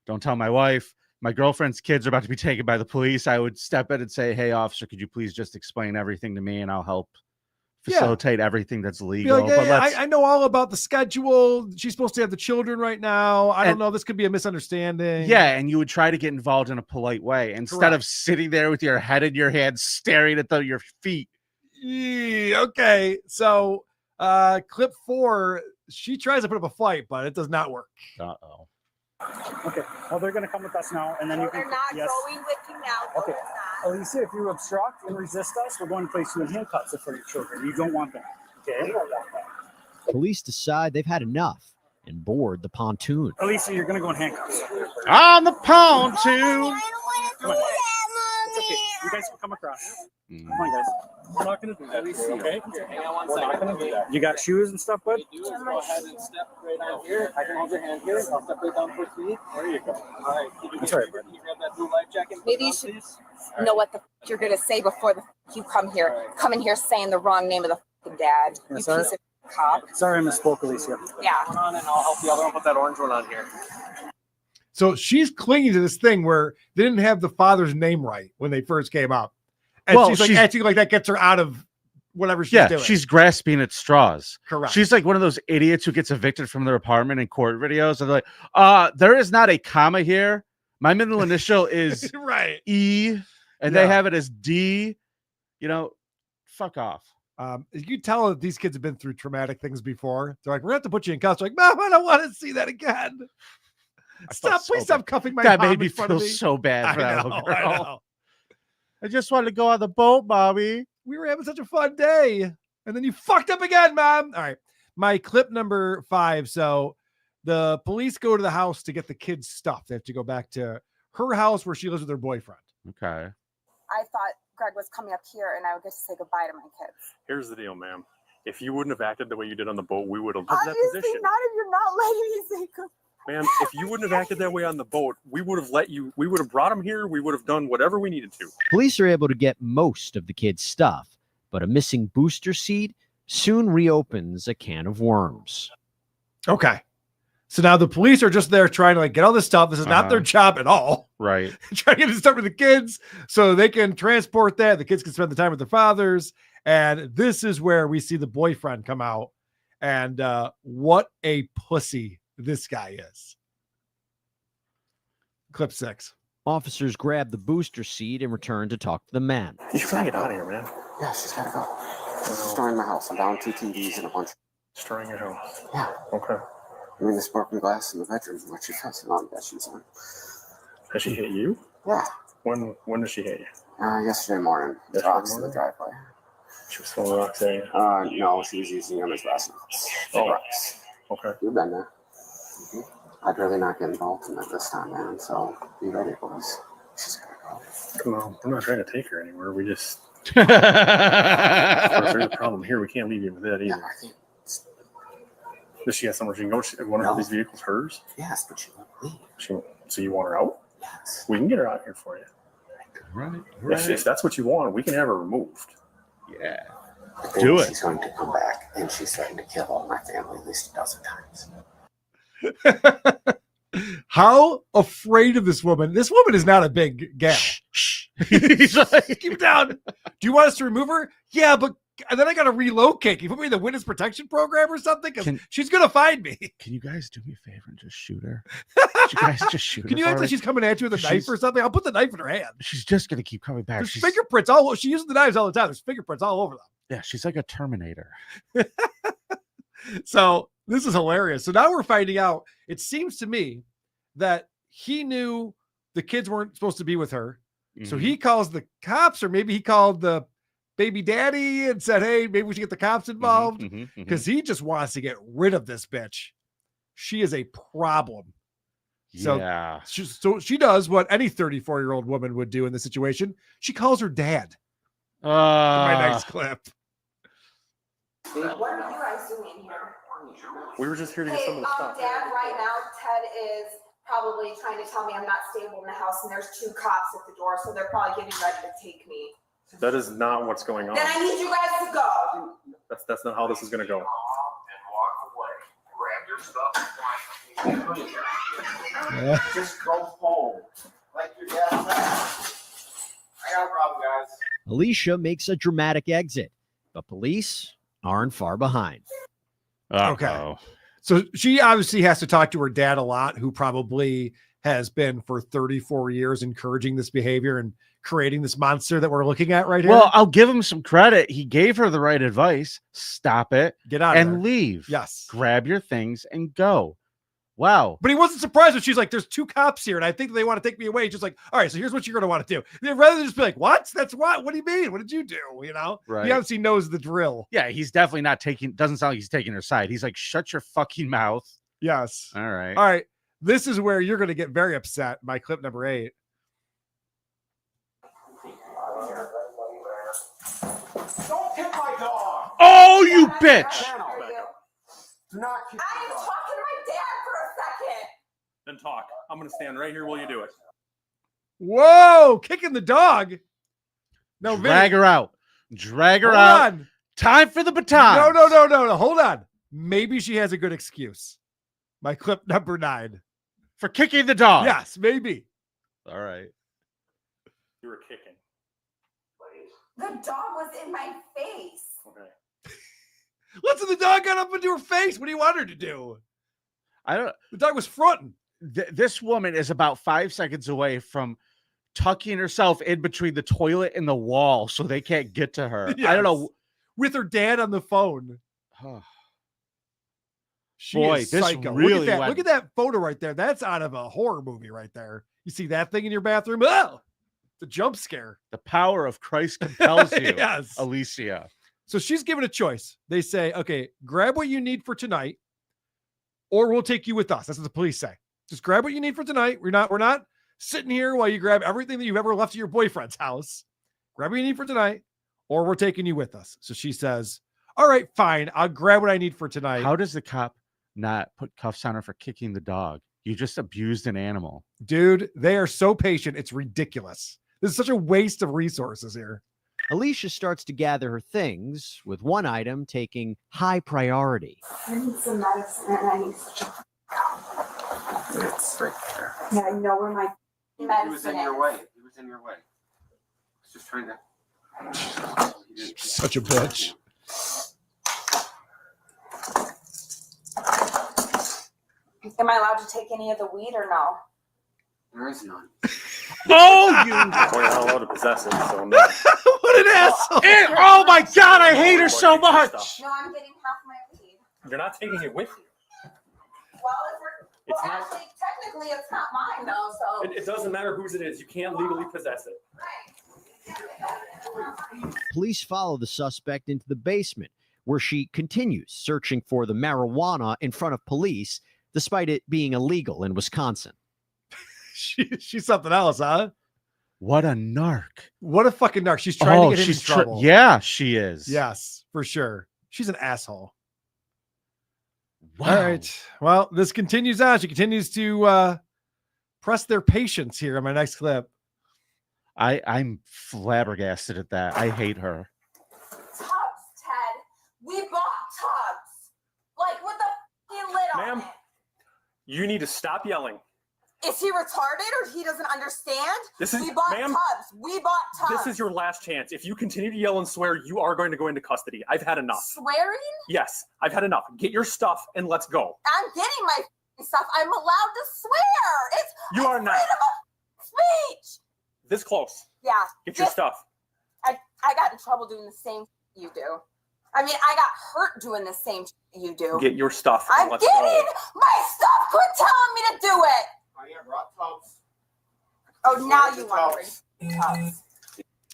don't tell my wife, my girlfriend's kids are about to be taken by the police, I would step in and say, hey, officer, could you please just explain everything to me and I'll help facilitate everything that's legal. Like, hey, I know all about the schedule. She's supposed to have the children right now. I don't know. This could be a misunderstanding. Yeah, and you would try to get involved in a polite way instead of sitting there with your head in your hands staring at your feet. Okay, so clip 4, she tries to put up a fight, but it does not work. Uh-oh. Okay. Well, they're going to come with us now, and then you can. They're not going with you now. Okay. Alicia, if you obstruct and resist us, we're going to place you in handcuffs for your children. You don't want that. Okay. Police decide they've had enough and board the pontoon. Alicia, you're going to go in handcuffs. On the pontoon. Come on. It's okay. You guys can come across. Come on, guys. We're not going to do that. Okay? We're not going to do that. You got shoes and stuff, bud? Go ahead and step right out here. I can hold your hand here. I'll step right down towards me. There you go. All right. Can you grab that blue life jacket? Maybe you should know what the you're going to say before you come here. Come in here saying the wrong name of the dad. You piece of cop. Sorry, I misspoke, Alicia. Yeah. Come on and I'll help you. I'll put that orange one on here. So she's clinging to this thing where they didn't have the father's name right when they first came up. And she's like acting like that gets her out of whatever she's doing. She's grasping at straws. Correct. She's like one of those idiots who gets evicted from their apartment in court videos. And they're like, there is not a comma here. My middle initial is right. E, and they have it as D. You know, fuck off. You can tell that these kids have been through traumatic things before. They're like, we're going to have to put you in cuffs. They're like, Mom, I don't want to see that again. Please stop cuffing my That mom made me in front feel of me. so bad for that little I girl. know. I just wanted to go on the boat, Mommy. We were having such a fun day. And then you fucked up again, Mom. All right. My clip number 5. So the police go to the house to get the kids' stuff. They have to go back to her house where she lives with her boyfriend. Okay. I thought Greg was coming up here and I would get to say goodbye to my kids. Here's the deal, ma'am. If you wouldn't have acted the way you did on the boat, we would have Obviously, that position. not if you're not letting me say goodbye. Ma'am, if you wouldn't have acted that way on the boat, we would have we would have brought him here. We would have done whatever we needed to. Police are able to get most of the kids' stuff, but a missing booster seat soon reopens a can of worms. Okay. So now the police are just there trying to like get all this stuff. This is not their job at all. Right. Trying to get this stuff to the kids so they can transport that. The kids can spend the time with their fathers. And this is where we see the boyfriend come out. And what a pussy this guy is. Clip 6. Officers grab the booster seat and return to talk to the man. You gotta get out of here, man. Yeah, she's gotta go. She's destroying my house. I'm down 2 TVs and a bunch. Destroying your house. Yeah. Okay. I mean, this broken glass in the bedroom. What she fixing on that she's on. Has she hit you? Yeah. When did she hit you? Yesterday morning. Yesterday Rocks in the morning? driveway. She was throwing rocks at you? No, she was using them as glass knuckles. Oh. Rocks. Okay. You've been there. I'd really not get involved in it this time, man. So be ready, boys. She's gotta go. No, we're not trying to take her anywhere. We just. If there's a problem here, we can't leave you with that either. Yeah, I think. Does she have somewhere she can go? One of these vehicles hers? Yes, but she won't leave. So you want her out? Yes. We can get her out here for you. Right. If that's what you want, we can have her removed. Yeah. Do it. She's going to come back, and she's threatened to kill all my family at least 12 times. How afraid of this woman. This woman is not a big gal. He's like, keep it down. Do you want us to remove her? Yeah, but and then I got to relocate. Can you put me in the witness protection program or something? Because she's going to find me. Can you guys do me a favor and just shoot her? Could you guys just shoot her? Can you for act me? like she's coming at you with a knife or something? I'll put the knife in her hand. She's just gonna keep coming back. There's She's, fingerprints all. She uses the knives all the time. There's fingerprints all over them. yeah, she's like a Terminator. So this is hilarious. So now we're finding out. It seems to me that he knew the kids weren't supposed to be with her. So he calls the cops, or maybe he called the baby daddy and said, hey, maybe we should get the cops involved, because he just wants to get rid of this bitch. She is a problem. So, Yeah. so she does what any 34-year-old woman would do in this situation. She calls her dad. My next clip. What are you guys doing here? We were just here to get some of the stuff. Dad, right now, Ted is probably trying to tell me I'm not stable in the house, and there's 2 cops at the door, so they're probably getting ready to take me. That is not what's going on. Then I need you guys to go. That's not how this is going to go. Just go home. Like your dad said. I got a problem, guys. Alicia makes a dramatic exit, but police aren't far behind. Okay. So she obviously has to talk to her dad a lot, who probably has been for 34 years encouraging this behavior and creating this monster that we're looking at right here. Well, I'll give him some credit. He gave her the right advice. Stop it. Get out of and there. leave. Yes. Grab your things and go. Wow. But he wasn't surprised when she's like, there's 2 cops here, and I think they want to take me away. He's just like, all right, so here's what you're going to want to do. Rather than just be like, what? That's what? What do you mean? What did you do? You know? Right. He obviously knows the drill. Yeah, he's definitely not doesn't sound like he's taking her side. He's like, shut your fucking mouth. Yes. All right. All right. This is where you're going to get very upset. My clip number 8. Don't hit my dog. Oh, you bitch. Do not hit I am talking to my dad for a second. Then talk. I'm going to stand right here while you do it. Whoa, kicking the dog. No, Drag her out. Drag her Hold out. on. Time for the baton. No. Hold on. Maybe she has a good excuse. My clip number 9. For kicking the dog. Yes, maybe. All right. You were kicking. The dog was in my face. Okay. Listen, the dog got up into her face. What do you want her to do? I don't. The dog was fronting. This woman is about 5 seconds away from tucking herself in between the toilet and the wall so they can't get to her. I don't know. With her dad on the phone. She Boy, is this psycho. really Look at that photo right there. That's out of a horror movie right there. You see that thing in your bathroom? Oh, the jump scare. The power of Christ compels you. Yes. Alicia. So she's given a choice. They say, okay, grab what you need for tonight, or we'll take you with us. That's what the police say. Just grab what you need for tonight. We're not sitting here while you grab everything that you've ever left at your boyfriend's house. Grab what you need for tonight, or we're taking you with us. So she says, all right, fine. I'll grab what I need for tonight. How does the cop not put cuffs on her for kicking the dog? You just abused an animal. Dude, they are so patient. It's ridiculous. This is such a waste of resources here. Alicia starts to gather her things, with one item taking high priority. I need some medicine and I need some. It's right there. Yeah, I know where my medicine He was in is. your way. He was in your way. I was just trying to. Such a bitch. Am I allowed to take any of the weed or no? There is none. Oh, you! We're not allowed to possess it, so no. What an asshole! Oh my God, I hate her so much. No, I'm getting half my weed. You're not taking it with you. Well, It's not. actually, technically, it's not mine though. So It doesn't matter whose it is. You can't legally possess it. Police follow the suspect into the basement, where she continues searching for the marijuana in front of police, despite it being illegal in Wisconsin. She's something else, huh? What a narc. What a fucking narc. She's trying to get him in trouble. Yeah, she is. Yes, for sure. She's an asshole. Wow. All right. Well, this continues on. She continues to press their patience here on my next clip. I'm flabbergasted at that. I hate her. Tubs, Ted. We bought tubs. Like with the fucking lid on Ma'am, you need to stop yelling. it. Is he retarded or he doesn't understand? We bought ma'am, tubs. We bought tubs. This is your last chance. If you continue to yell and swear, you are going to go into custody. I've had enough. Swearing? Yes, I've had enough. Get your stuff and let's go. I'm getting my stuff. I'm allowed to swear. You are not. Freedom of speech. This close. Yeah. Get your stuff. I got in trouble doing the same you do. I mean, I got hurt doing the same you do. Get your stuff. I'm and let's getting go. my stuff. Quit telling me to do it. I brought tubs. Oh, now you want to bring tubs.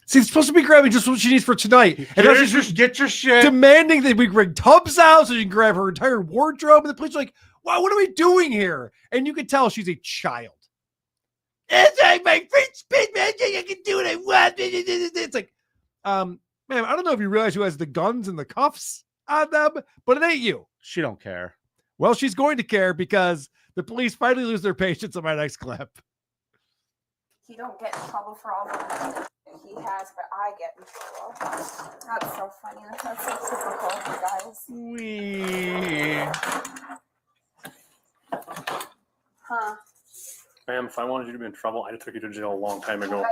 See, it's supposed to be grabbing just what she needs for tonight. And now she's just get your shit. Demanding that we bring tubs out so she can grab her entire wardrobe. And the police are like, wow, what are we doing here? And you can tell she's a child. It's like my free speech, man. I can do what I want. It's like, ma'am, I don't know if you realize who has the guns and the cuffs on them, but it ain't you. She don't care. Well, she's going to care because the police finally lose their patience on my next clip. He don't get in trouble for all the that he has, but I get in trouble. That's so funny. That's so typical, you guys. Huh? Ma'am, if I wanted you to be in trouble, I'd have took you to jail a long time ago.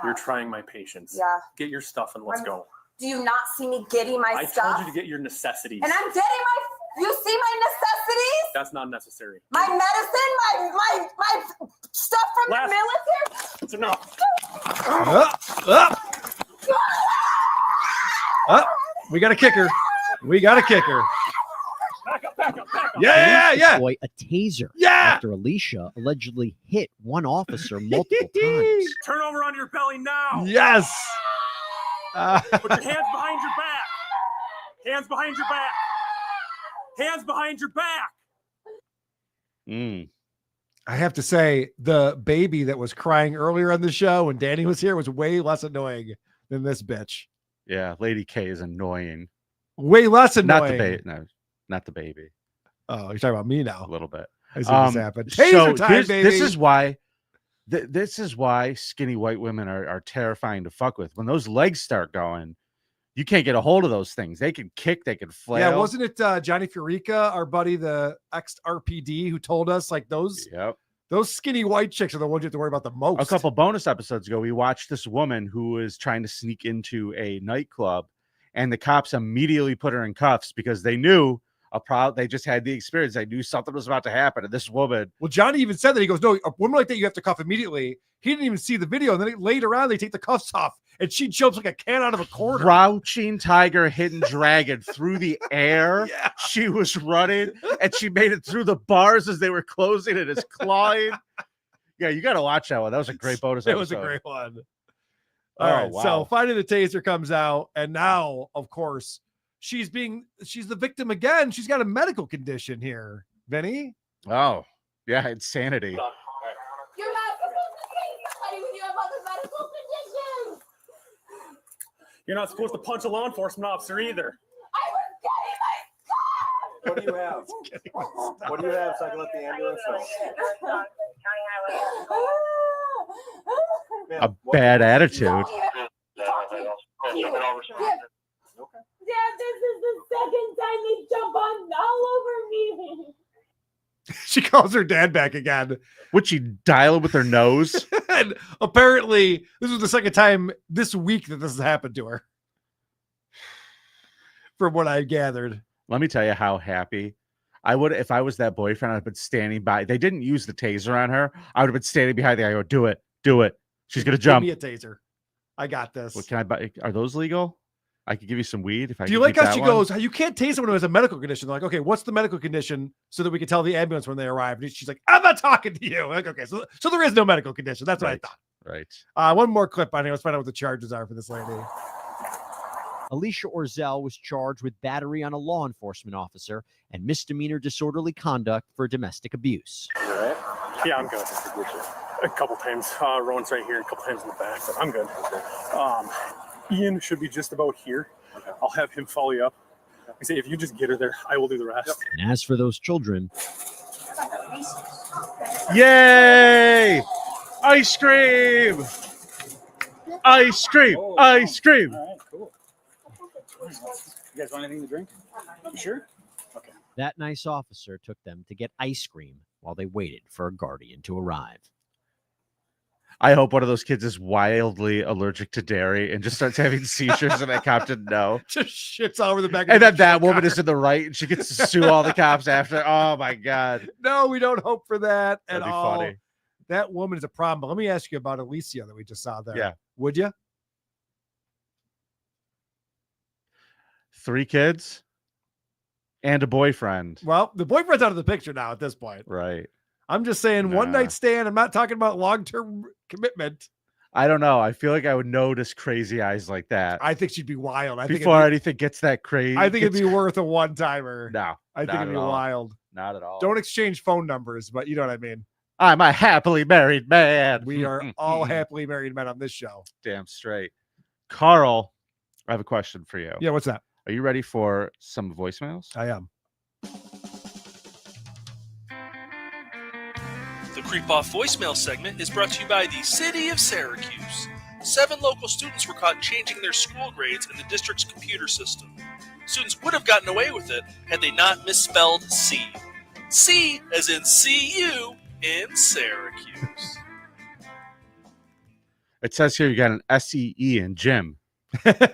You're trying my patience. Yeah. Get your stuff and let's go. Do you not see me getting my I stuff? told you to get your necessities. And I'm getting my. You see my necessities? That's not necessary. My medicine, my stuff from the military. It's enough. We got a kicker. We got a kicker. Back up. Yeah. Deploy a taser. Yeah. After Alicia allegedly hit one officer multiple times. Turn over on your belly now. Yes. Put your hands behind your back. Hands behind your back. Hands behind your back. I have to say, the baby that was crying earlier on the show when Danny was here was way less annoying than this bitch. Yeah, Lady K is annoying. Way less annoying. Not the baby. No, not the baby. Oh, you're talking about me now. A little bit. I see what's happened. Taser time, baby. This is why. This is why skinny white women are terrifying to fuck with. When those legs start going, you can't get a hold of those things. They can kick, they can flail. Yeah, wasn't it Johnny Furica, our buddy, the ex-RPD, who told us like those skinny white chicks are the ones you have to worry about the most. A couple bonus episodes ago, we watched this woman who was trying to sneak into a nightclub, and the cops immediately put her in cuffs because they knew they just had the experience. They knew something was about to happen. And this woman. Well, Johnny even said that. He goes, no, a woman like that, you have to cuff immediately. He didn't even see the video. And then later on, they take the cuffs off and she jumps like a cat out of a corner. Crouching tiger, hidden dragon through the air. Yeah. She was running and she made it through the bars as they were closing and it's clawing. Yeah, you got to watch that one. That was a great bonus episode. It was a great one. All right. Wow. So finally the taser comes out. And now, of course, she's the victim again. She's got a medical condition here. Vinny? Oh, yeah, insanity. You're not supposed to say somebody when you have other medical conditions. You're not supposed to punch a law enforcement officer either. I was getting my stuff. What do you have? What do you have so I can let the ambulance know? A bad attitude. Dad, this is the second time they jump all over me. She calls her dad back again. Would she dial it with her nose? And apparently, this was the second time this week that this has happened to her. From what I gathered. Let me tell you how happy I would if I was that boyfriend. I'd have been standing by. They didn't use the taser on her. I would have been standing behind the guy. I go, do it. She's gonna jump. Give me a taser. I got this. What can I buy? Are those legal? I could give you some weed if I. Do you like how she goes? You can't tase someone who has a medical condition. They're like, okay, what's the medical condition so that we can tell the ambulance when they arrive? And she's like, I'm not talking to you. Like, okay, so there is no medical condition. That's what I thought. Right. One more clip on here. Let's find out what the charges are for this lady. Alicia Orzel was charged with battery on a law enforcement officer and misdemeanor disorderly conduct for domestic abuse. You all right? Yeah, I'm good. A couple times. Rowan's right here, a couple times in the back, but I'm good. Ian should be just about here. Okay. I'll have him follow you up. I say, if you just get her there, I will do the rest. And as for those children, Yay! Ice cream! Ice cream! Ice cream! All right, cool. You guys want anything to drink? You sure? Okay. that nice officer took them to get ice cream while they waited for a guardian to arrive. I hope one of those kids is wildly allergic to dairy and just starts having seizures and that cop didn't know. Just shits all over the back. And then that woman is in the right and she gets to sue all the cops after. Oh my God. No, we don't hope for that That'd at be all. funny. That woman is a problem. But let me ask you about Alicia that we just saw there. Yeah. Would you? 3 kids and a boyfriend. Well, the boyfriend's out of the picture now at this point. Right. I'm just saying one Nah. night stand. I'm not talking about long-term commitment. I don't know. I feel like I would notice crazy eyes like that. I think she'd be wild. I think Before anything gets that crazy. I think it'd be worth a one-timer. No. I think not it'd be at all. wild. Not at all. Don't exchange phone numbers, but you know what I mean. I'm a happily married man. We are all happily married men on this show. Damn straight. Carl, I have a question for you. Yeah, what's that? Are you ready for some voicemails? I am. The Creep Off voicemail segment is brought to you by the City of Syracuse. 7 local students were caught changing their school grades in the district's computer system. Students would have gotten away with it had they not misspelled C. C as in CU in Syracuse. It says here you got an SEE in gym.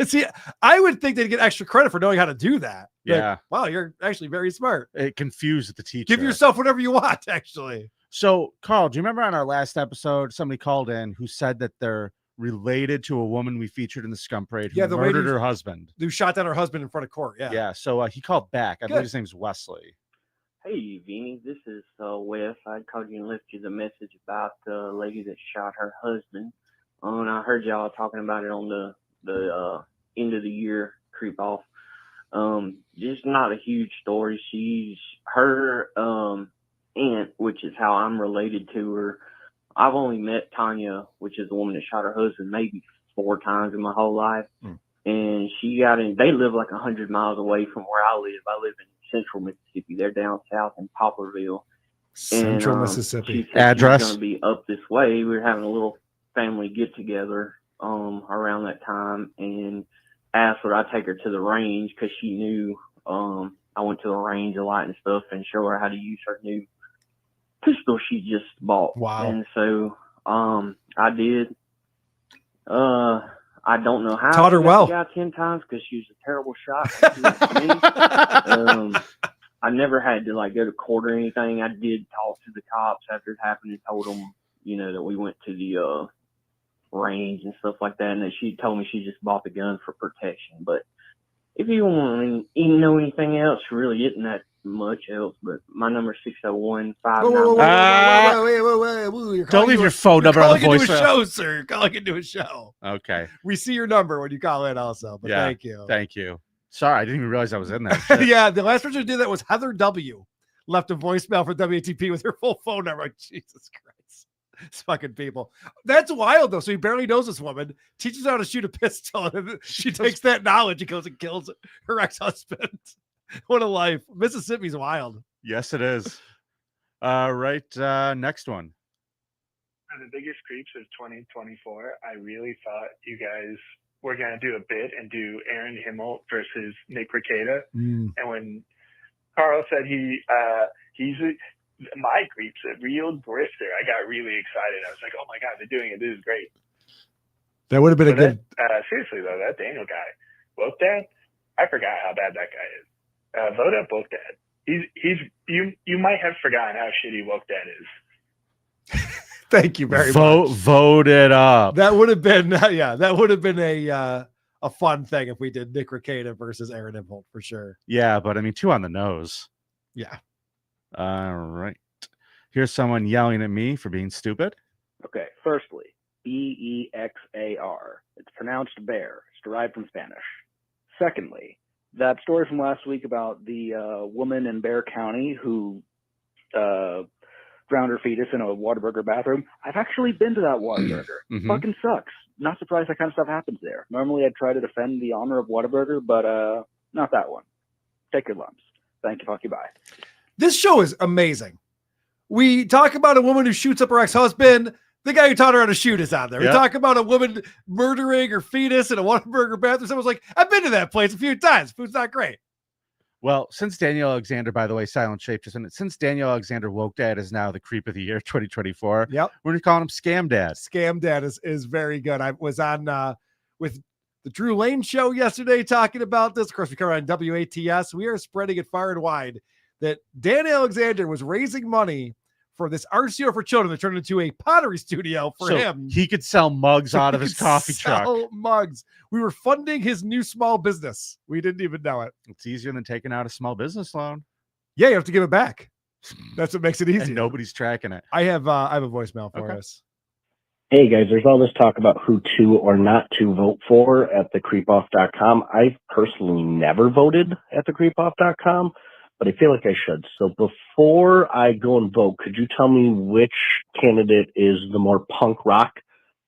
See, I would think they'd get extra credit for knowing how to do that. Like, Yeah. wow, you're actually very smart. It confused the teacher. Give yourself whatever you want, actually. So, Carl, do you remember on our last episode, somebody called in who said that they're related to a woman we featured in the Scum Parade who the murdered lady her husband? Who shot down her husband in front of court. Yeah. Yeah. So he called back. I Good. believe his name's Wesley. Hey, Vinnie, this is Wes. I called you and left you the message about the lady that shot her husband. And I heard y'all talking about it on the end of the year creep off. Just not a huge story. She's her aunt, which is how I'm related to her. I've only met Tanya, which is the woman that shot her husband, maybe 4 times in my whole life. And she got in. They live like 100 miles away from where I live. I live in central Mississippi. They're down south in Poplarville. Central and, Mississippi. She said Address? She's going to be up this way. We were having a little family get together around that time, and asked would I take her to the range because she knew I went to the range a lot and stuff, and show her how to use her new pistol she just bought. Wow. And so I did. I don't know how. Taught her she got well. the guy 10 times because she was a terrible shot. She was to me. I never had to like go to court or anything. I did talk to the cops after it happened and told them, you know, that we went to the range and stuff like that, and that she told me she just bought the gun for protection. But if you want to know anything else, really isn't that much else. But my number is 601-599. You're Don't calling leave into your a- phone you're number on the calling into a voicemail. show, sir. You're calling into a show. Okay. We see your number when you call in, also. But Yeah. thank you. Thank you. Sorry, I didn't even realize I was in there. Shit. Yeah, the last person who did that was Heather W. Left a voicemail for WATP with her full phone number. Like, Jesus Christ. It's fucking people. That's wild, though. So he barely knows this woman, teaches her how to shoot a pistol, and then she takes that knowledge and goes and kills her ex-husband. What a life. Mississippi's wild. Yes, it is. Right. Next one. For the biggest creeps of 2024, I really thought you guys were going to do a bit and do Aaron Himmel versus Nick Rekieta. And when Carl said he's my creeps a real grifter. I got really excited. I was like, oh my God, they're doing it. This is great. That would have been a But good. seriously though, that Daniel guy, Woke Dad, I forgot how bad that guy is. Vote up Woke Dad. You might have forgotten how shitty Woke Dad is. Thank you very much. Vote it up. That would have been that would have been a fun thing if we did Nick Rekieta versus Aaron Imholt for sure. Yeah, but I mean, 2 on the nose. Yeah. All right. Here's someone yelling at me for being stupid. Okay, firstly, Bexar. It's pronounced bear. It's derived from Spanish. Secondly, that story from last week about the woman in Bear County who drowned her fetus in a Whataburger bathroom. I've actually been to that Whataburger. Mhm. Fucking sucks. Not surprised that kind of stuff happens there. Normally I'd try to defend the honor of Whataburger, but not that one. Take your lumps. Thank you, fuck you, bye. This show is amazing. We talk about a woman who shoots up her ex-husband. The guy who taught her how to shoot is on there. Yeah. We talk about a woman murdering her fetus in a Whataburger bathroom. Someone's like, I've been to that place a few times. Food's not great. Well, since Daniel Alexander, by the way, Silent Shape just in it, since Daniel Alexander Woke Dad is now the creep of the year 2024. Yep. We're going to call him Scam Dad. Scam Dad is very good. I was on with the Drew Lane show yesterday talking about this. Of course, we cover on WATS. We are spreading it far and wide that Dan Alexander was raising money for this RCO for children that turned into a pottery studio for So him. he could sell mugs So out he of his could coffee sell truck. mugs. We were funding his new small business. We didn't even know it. It's easier than taking out a small business loan. Yeah, you have to give it back. That's what makes it easy. And nobody's tracking it. I have a voicemail for us. Hey guys, there's all this talk about who to or not to vote for at thecreepoff.com. I've personally never voted at thecreepoff.com, but I feel like I should. So before I go and vote, could you tell me which candidate is the more punk rock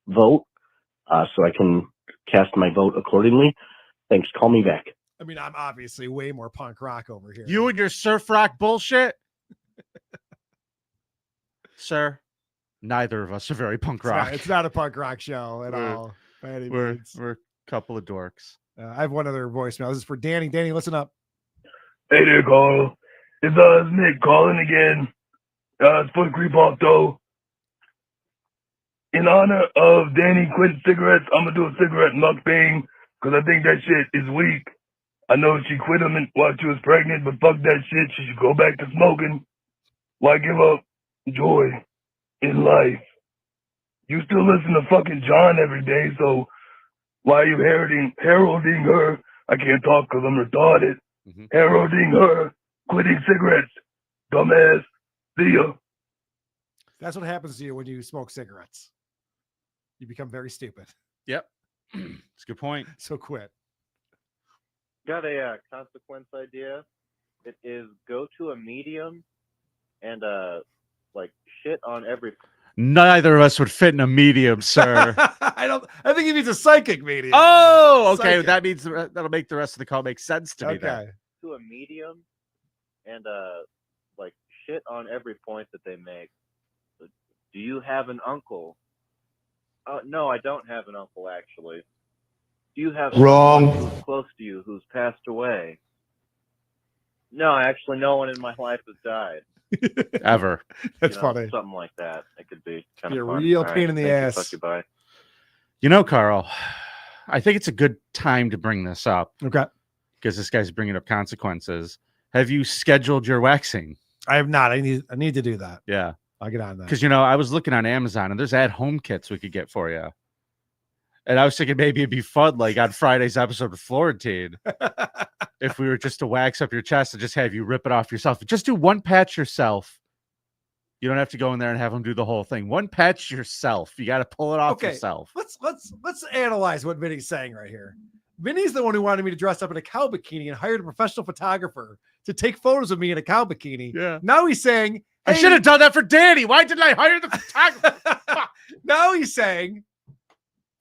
vote so I can cast my vote accordingly? Thanks. Call me back. I mean, I'm obviously way more punk rock over here. You and your surf rock bullshit. Sir, neither of us are very punk rock. It's not a punk rock show at We're- all. by any We're means. a couple of dorks. I have one other voicemail. This is for Danny. Danny, listen up. Hey there, Carl. It's Nick calling again. It's for Creep Off though. In honor of Danny quitting cigarettes, I'm gonna do a cigarette mukbang because I think that shit is weak. I know she quit them while she was pregnant, but fuck that shit. She should go back to smoking. Why give up joy in life? You still listen to fucking John every day, so why are you heralding her? I can't talk because I'm retarded. Heralding her quitting cigarettes. Dumbass. See ya. That's what happens to you when you smoke cigarettes. You become very stupid. Yep. It's a good point. So quit. Got a consequence idea. It is go to a medium and like shit on every. Neither of us would fit in a medium, sir. I think he means a psychic medium. Oh, okay. Psychic. That means that'll make the rest of the call make sense to me. Then. To a medium and like shit on every point that they make. Do you have an uncle? No, I don't have an uncle actually. Do you have Wrong. someone who's close to you who's passed away? No, actually, no one in my life has died. Ever. That's funny. Something like that. It could be kind You're of a fun. real All pain in the thank you, ass. fuck you, bye. You know, Carl, I think it's a good time to bring this up. Okay. Because this guy's bringing up consequences. Have you scheduled your waxing? I have not. I need to do that. Yeah. I'll get on that. Because, I was looking on Amazon and there's at-home kits we could get for you. And I was thinking maybe it'd be fun, like on Friday's episode of Florentine, if we were just to wax up your chest and just have you rip it off yourself. Just do one patch yourself. You don't have to go in there and have them do the whole thing. One patch yourself. You got to pull it off yourself. Let's analyze what Vinny's saying right here. Vinny's the one who wanted me to dress up in a cow bikini and hired a professional photographer to take photos of me in a cow bikini. Yeah. Now he's saying, I should have done that for Danny. Why didn't I hire the photographer? Now he's saying,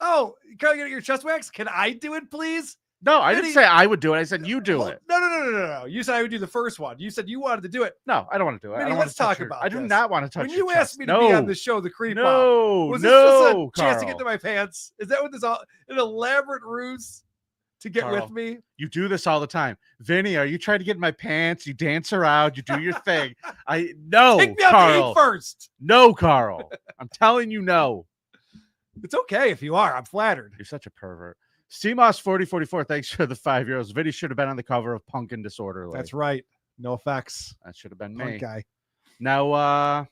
oh, can I get your chest wax? Can I do it, please? No, I didn't say I would do it. I said you do it. No. You said I would do the first one. You said you wanted to do it. No, I don't want to do it. Vinny, I don't let's want talk to touch about I do this. not want to touch When your you chest. asked me to be on the show, the Creep No, Off, was this just no, a chance to get Carl. to my pants? Is that what this all an elaborate ruse? to get Carl, with me. You do this all the time. Vinny, are you trying to get in my pants? You dance around, you do your thing. No, Take me out Carl. to eat first. No, Carl. I'm telling you no. It's okay if you are. I'm flattered. You're such a pervert. CMOS 4044, thanks for the €5. Vinny should have been on the cover of Punk and Disorderly. That's right. No effects. That should have been Punk me. guy. Now,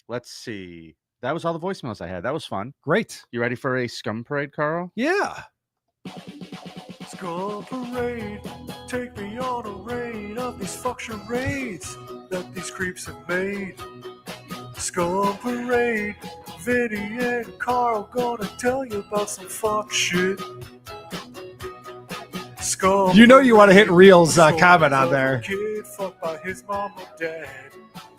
let's see. That was all the voicemails I had. That was fun. Great. You ready for a scum parade, Carl? Yeah. Scum Parade, take me on a raid of these fuck charades that these creeps have made. Scum Parade, Vinny and Carl gonna tell you about some fuck shit. Scum You know you want to hit Reels Parade, comment on there. kid fucked by his mom or dad,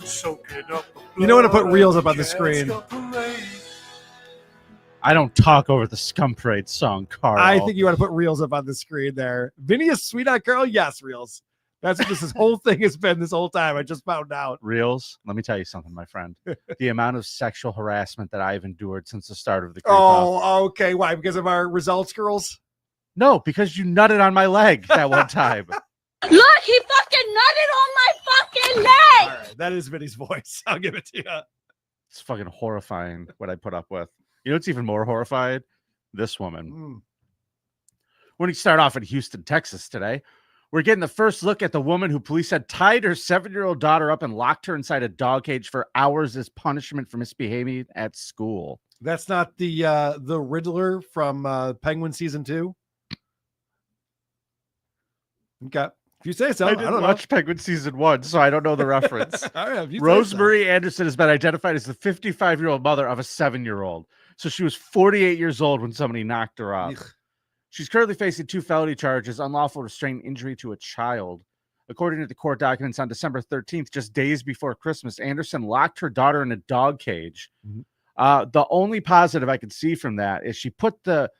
soaking up the You know what to put blood Reels of up on the cat. screen. Scum Parade. I don't talk over the scum parade song, Carl. I think you want to put Reels up on the screen there. Vinny is sweet on Carl? Yes, Reels. That's what this whole thing has been this whole time. I just found out. Reels, let me tell you something, my friend. The amount of sexual harassment that I've endured since the start of the creep off. Oh, okay. Why? Because of our results, girls? No, because you nutted on my leg that one time. Look, he fucking nutted on my fucking leg. All right, that is Vinny's voice. I'll give it to you. It's fucking horrifying what I put up with. You know what's even more horrified? This woman. When we start off in Houston, Texas today, we're getting the first look at the woman who police said tied her 7-year-old daughter up and locked her inside a dog cage for hours as punishment for misbehaving at school. That's not the Riddler from Penguin season 2. Okay. If you say so, I I didn't don't watch Penguin season 1, so I don't know the reference. All right, if you say so. Rosemary Anderson has been identified as the 55-year-old mother of a 7-year-old. So she was 48 years old when somebody knocked her up. She's currently facing 2 felony charges, unlawful restraint, injury to a child. According to the court documents, on December 13th, just days before Christmas, Anderson locked her daughter in a dog cage. The only positive I could see from that is she put the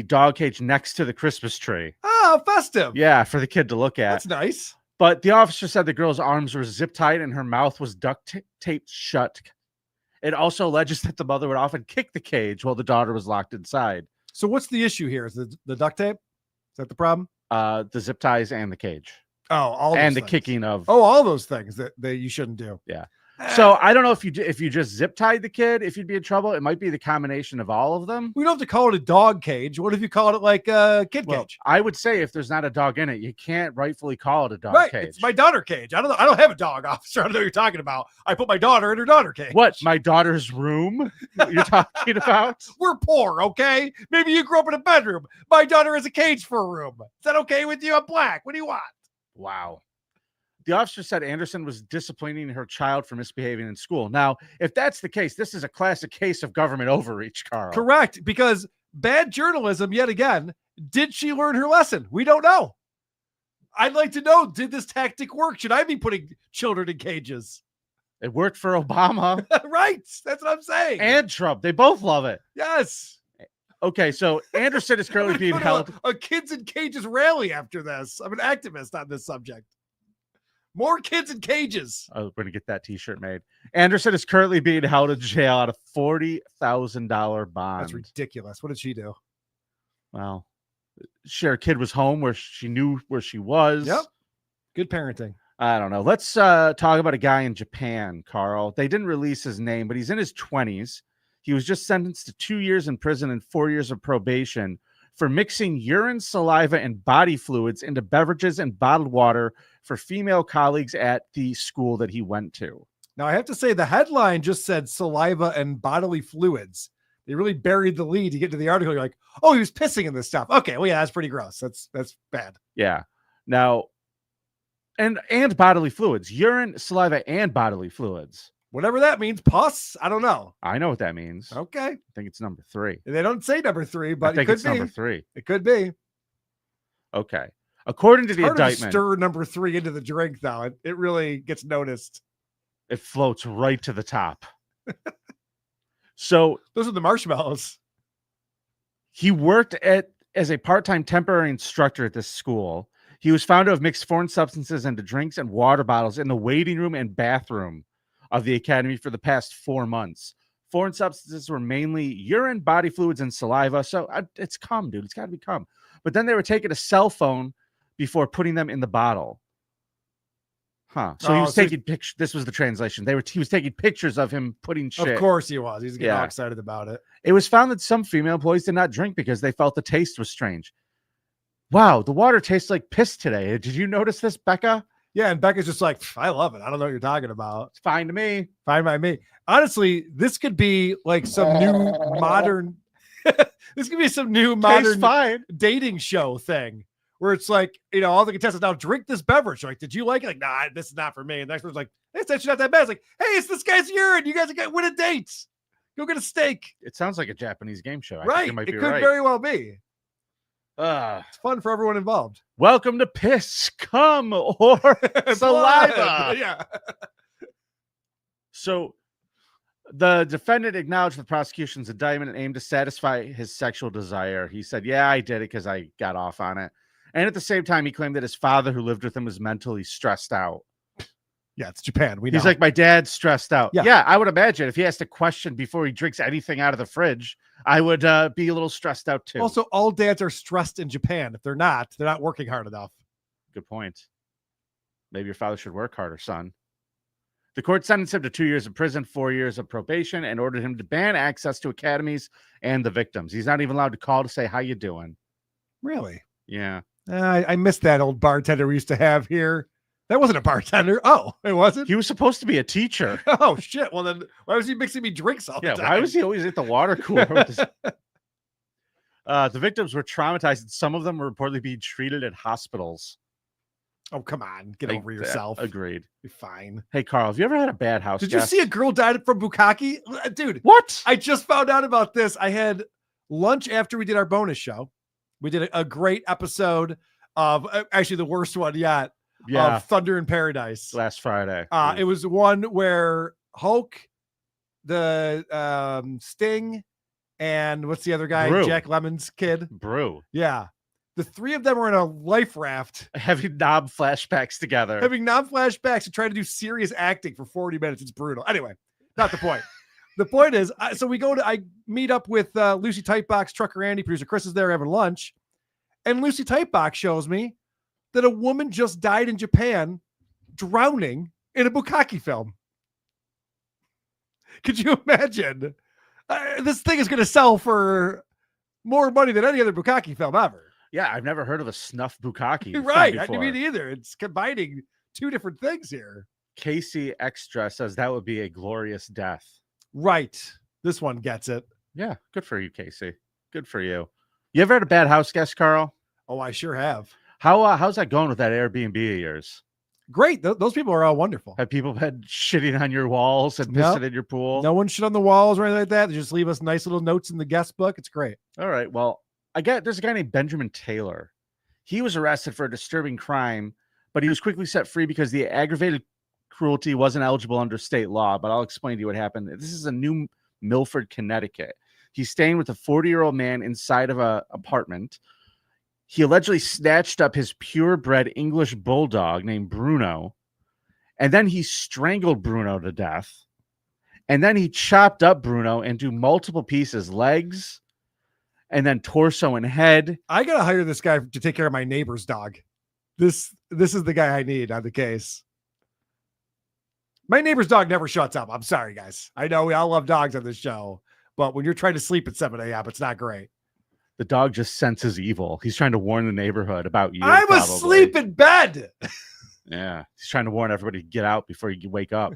dog cage next to the Christmas tree. Oh, festive. Yeah, for the kid to look at. That's nice. But the officer said the girl's arms were zip tied and her mouth was duct taped shut. It also alleges that the mother would often kick the cage while the daughter was locked inside. So what's the issue here? Is the duct tape? Is that the problem? The zip ties and the cage. Oh, all and those the things. kicking of. Oh, all those things that you shouldn't do. Yeah. So I don't know if you just zip tied the kid, if you'd be in trouble. It might be the combination of all of them. We don't have to call it a dog cage. What if you call it like a kid cage? I would say if there's not a dog in it, you can't rightfully call it a dog Right. cage. It's my daughter cage. I don't have a dog, officer. I don't know what you're talking about. I put my daughter in her daughter cage. What? My daughter's room? You're talking about? We're poor, okay? Maybe you grew up in a bedroom. My daughter has a cage for a room. Is that okay with you? I'm black. What do you want? Wow. The officer said Anderson was disciplining her child for misbehaving in school. Now, if that's the case, this is a classic case of government overreach, Carl. Correct, because bad journalism yet again. Did she learn her lesson? We don't know. I'd like to know, did this tactic work? Should I be putting children in cages? It worked for Obama. Right. That's what I'm saying. And Trump. They both love it. Yes. Okay, so Anderson is currently being held. A kids in cages rally after this. I'm an activist on this subject. More kids in cages. Oh, we're going to get that t-shirt made. Anderson is currently being held in jail on a $40,000 bond. That's ridiculous. What did she do? Well, her kid was home where she knew where she was. Yep. Good parenting. I don't know. Let's talk about a guy in Japan, Carl. They didn't release his name, but he's in his 20s. He was just sentenced to 2 years in prison and 4 years of probation for mixing urine, saliva, and body fluids into beverages and bottled water for female colleagues at the school that he went to. Now, I have to say, the headline just said saliva and bodily fluids. They really buried the lead to get to the article. You're like, oh, he was pissing in this stuff. Okay, well, yeah, that's pretty gross. That's bad. Yeah. Now, and bodily fluids, urine, saliva, and bodily fluids. Whatever that means, pus. I don't know. I know what that means. Okay. I think it's number 3. They don't say number 3, I but think it could it's be. number 3. It could be. Okay. According to the Hard to indictment, stir number 3 into the drink, though. It really gets noticed. it floats right to the top. So those are the marshmallows. He worked as a part-time temporary instructor at this school. He was found to have mixed foreign substances into drinks and water bottles in the waiting room and bathroom of the academy for the past 4 months. Foreign substances were mainly urine, body fluids, and saliva. So it's cum, dude. It's got to be cum. But then they were taking a cell phone before putting them in the bottle. Huh. So he was taking pictures. This was the translation. He was taking pictures of him putting shit. Of course he was. He's getting all excited about it. It was found that some female employees did not drink because they felt the taste was strange. Wow, the water tastes like piss today. Did you notice this, Becca? Yeah, and Becca's just like, I love it. I don't know what you're talking about. It's fine to me. Fine by me. Honestly, this could be like some new modern this could be some new modern dating show thing where it's like, you know, all the contestants now drink this beverage. Like, did you like it? Like, nah, this is not for me. And the next one's like, it's actually not that bad. It's like, hey, it's this guy's urine. You guys are gonna win a date. Go get a steak. It sounds like a Japanese game show. I Right. think It could very well be. It's fun for everyone involved. Welcome to piss, cum, or saliva. Yeah. So the defendant acknowledged the prosecution's indictment and aimed to satisfy his sexual desire. He said, yeah, I did it because I got off on it. And at the same time, he claimed that his father, who lived with him, was mentally stressed out. Yeah, it's Japan. We know. He's like, my dad's stressed out. Yeah. Yeah, I would imagine if he has to question before he drinks anything out of the fridge, I would be a little stressed out too. Also, all dads are stressed in Japan. If they're not working hard enough. Good point. Maybe your father should work harder, son. The court sentenced him to 2 years in prison, 4 years of probation, and ordered him to ban access to academies and the victims. He's not even allowed to call to say, how you doing? Really? Yeah. I missed that old bartender we used to have here. That wasn't a bartender. Oh, it wasn't? He was supposed to be a teacher. Oh, shit. Well, then why was he mixing me drinks all the time? Why was he always at the water cooler? With his... the victims were traumatized, and some of them were reportedly being treated at hospitals. Oh, come on. Get over yourself. Agreed. You're fine. Hey, Carl, have you ever had a bad house Did you guest? see a girl died from bukkake? Dude. What? I just found out about this. I had lunch after we did our bonus show. We did a great episode of, actually the worst one yet, of Thunder in Paradise. Last Friday. It was one where Hulk, the Sting, and what's the other guy? Brew. Jack Lemon's kid. Brew. Yeah. The three of them were in a life raft. Having knob flashbacks together. Having non-flashbacks and trying to do serious acting for 40 minutes. It's brutal. Anyway, not the point. The point is, so I meet up with Lucy Tightbox, Trucker Andy, producer Chris is there having lunch. And Lucy Tightbox shows me that a woman just died in Japan drowning in a bukkake film. Could you imagine? This thing is going to sell for more money than any other bukkake film ever. Yeah, I've never heard of a snuff bukkake. Right. film I before. mean, either. It's combining two different things here. Casey Extra says that would be a glorious death. Right. This one gets it. Yeah. Good for you, Casey. Good for you. You ever had a bad house guest, Carl? Oh, I sure have. How's that going with that Airbnb of yours? Great. Those people are all wonderful. Have people been shitting on your walls and pissing in your pool? No one shit on the walls or anything like that. They just leave us nice little notes in the guest book. It's great. All right. Well, there's a guy named Benjamin Taylor. He was arrested for a disturbing crime, but he was quickly set free because the aggravated cruelty wasn't eligible under state law. But I'll explain to you what happened. This is in New Milford, Connecticut. He's staying with a 40-year-old man inside of an apartment. He allegedly snatched up his purebred English bulldog named Bruno, and then he strangled Bruno to death. And then he chopped up Bruno into multiple pieces, legs, and then torso and head. I gotta hire this guy to take care of my neighbor's dog. This is the guy I need on the case. My neighbor's dog never shuts up. I'm sorry, guys. I know we all love dogs on this show, but when you're trying to sleep at 7 a.m., it's not great. The dog just senses evil. He's trying to warn the neighborhood about you. I'm asleep in bed. Yeah. He's trying to warn everybody to get out before you wake up.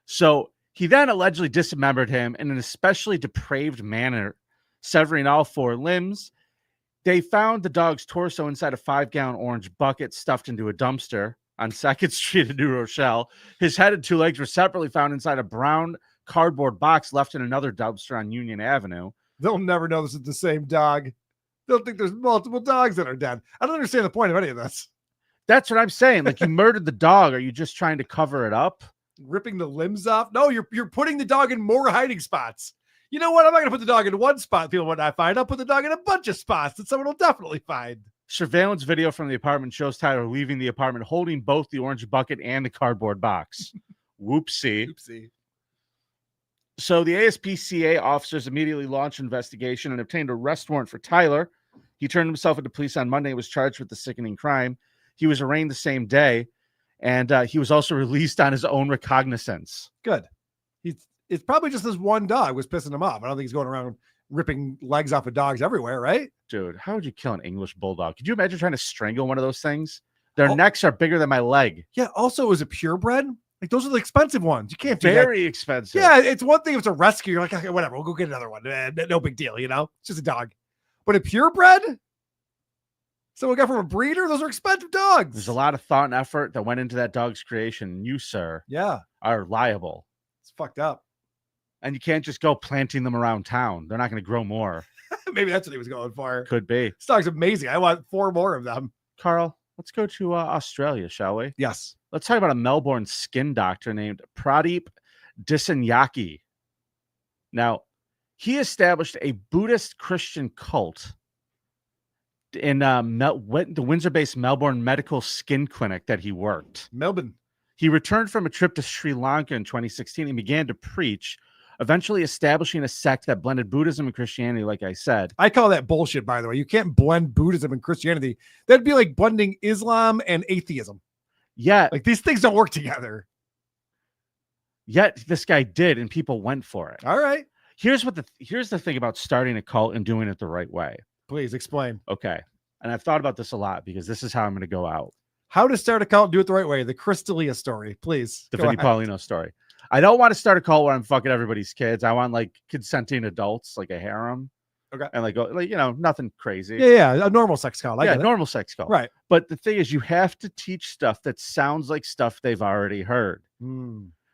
So he then allegedly dismembered him in an especially depraved manner, severing all 4 limbs. They found the dog's torso inside a 5-gallon orange bucket stuffed into a dumpster on 2nd Street in New Rochelle. His head and 2 legs were separately found inside a brown cardboard box left in another dumpster on Union Avenue. They'll never know this is the same dog. They'll think there's multiple dogs that are dead. I don't understand the point of any of this. That's what I'm saying. Like, you murdered the dog. Are you just trying to cover it up? Ripping the limbs off? No, you're putting the dog in more hiding spots. You know what? I'm not going to put the dog in one spot people would not find. I'll put the dog in a bunch of spots that someone will definitely find. Surveillance video from the apartment shows Tyler leaving the apartment holding both the orange bucket and the cardboard box. Whoopsie. Oopsie. So the ASPCA officers immediately launched an investigation and obtained a arrest warrant for Tyler. He turned himself into police on Monday and was charged with the sickening crime. He was arraigned the same day, and he was also released on his own recognizance. Good. It's probably just this one dog was pissing him off. I don't think he's going around ripping legs off of dogs everywhere, right? Dude, how would you kill an English bulldog? Could you imagine trying to strangle one of those things? Their necks are bigger than my leg. Yeah. Also, was it purebred? Like those are the expensive ones. You can't do Very that. expensive. Yeah, it's one thing if it's a rescue. You're like, okay, whatever, we'll go get another one. No big deal, It's just a dog. But a purebred? So we got from a breeder? Those are expensive dogs. There's a lot of thought and effort that went into that dog's creation. You, sir, are liable. It's fucked up. And you can't just go planting them around town. They're not going to grow more. Maybe that's what he was going for. Could be. This dog's amazing. I want 4 more of them. Carl, let's go to Australia, shall we? Yes. Let's talk about a Melbourne skin doctor named Pradeep Disanyaki. Now, he established a Buddhist Christian cult in the Windsor-based Melbourne Medical Skin Clinic that he worked. Melbourne. He returned from a trip to Sri Lanka in 2016 and began to preach, eventually establishing a sect that blended Buddhism and Christianity, like I said. I call that bullshit, by the way. You can't blend Buddhism and Christianity. That'd be like blending Islam and atheism. Yeah. Like these things don't work together. Yet this guy did, and people went for it. All right. Here's the thing about starting a cult and doing it the right way. Please explain. Okay. And I've thought about this a lot because this is how I'm going to go out. How to start a cult and do it the right way. The Crystalia story, please. The Vinnie Paulino story. I don't want to start a cult where I'm fucking everybody's kids. I want like consenting adults, like a harem. Okay. And like nothing crazy. Yeah. A normal sex cult. Normal sex cult. Right. But the thing is, you have to teach stuff that sounds like stuff they've already heard.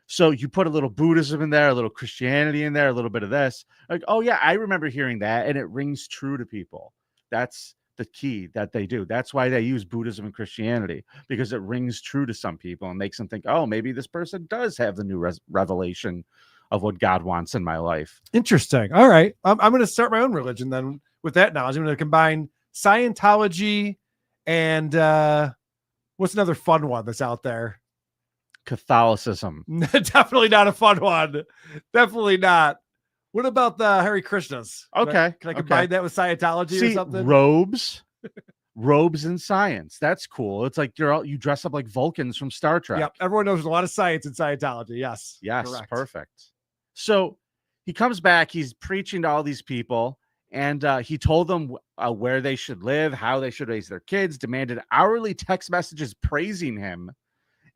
So you put a little Buddhism in there, a little Christianity in there, a little bit of this. Like, oh yeah, I remember hearing that, and it rings true to people. That's the key that they do. That's why they use Buddhism and Christianity, because it rings true to some people and makes them think, oh, maybe this person does have the new revelation of what God wants in my life. Interesting. All right. I'm going to start my own religion then with that knowledge. I'm going to combine Scientology and what's another fun one that's out there? Catholicism. Definitely not a fun one. Definitely not. What about the Hare Krishnas? Okay. Can I combine that with Scientology or something? Robes in science. That's cool. It's like you dress up like Vulcans from Star Trek. Yep. Everyone knows there's a lot of science in Scientology. Yes. Yes. Correct. Perfect. So he comes back. He's preaching to all these people, and he told them where they should live, how they should raise their kids, demanded hourly text messages praising him.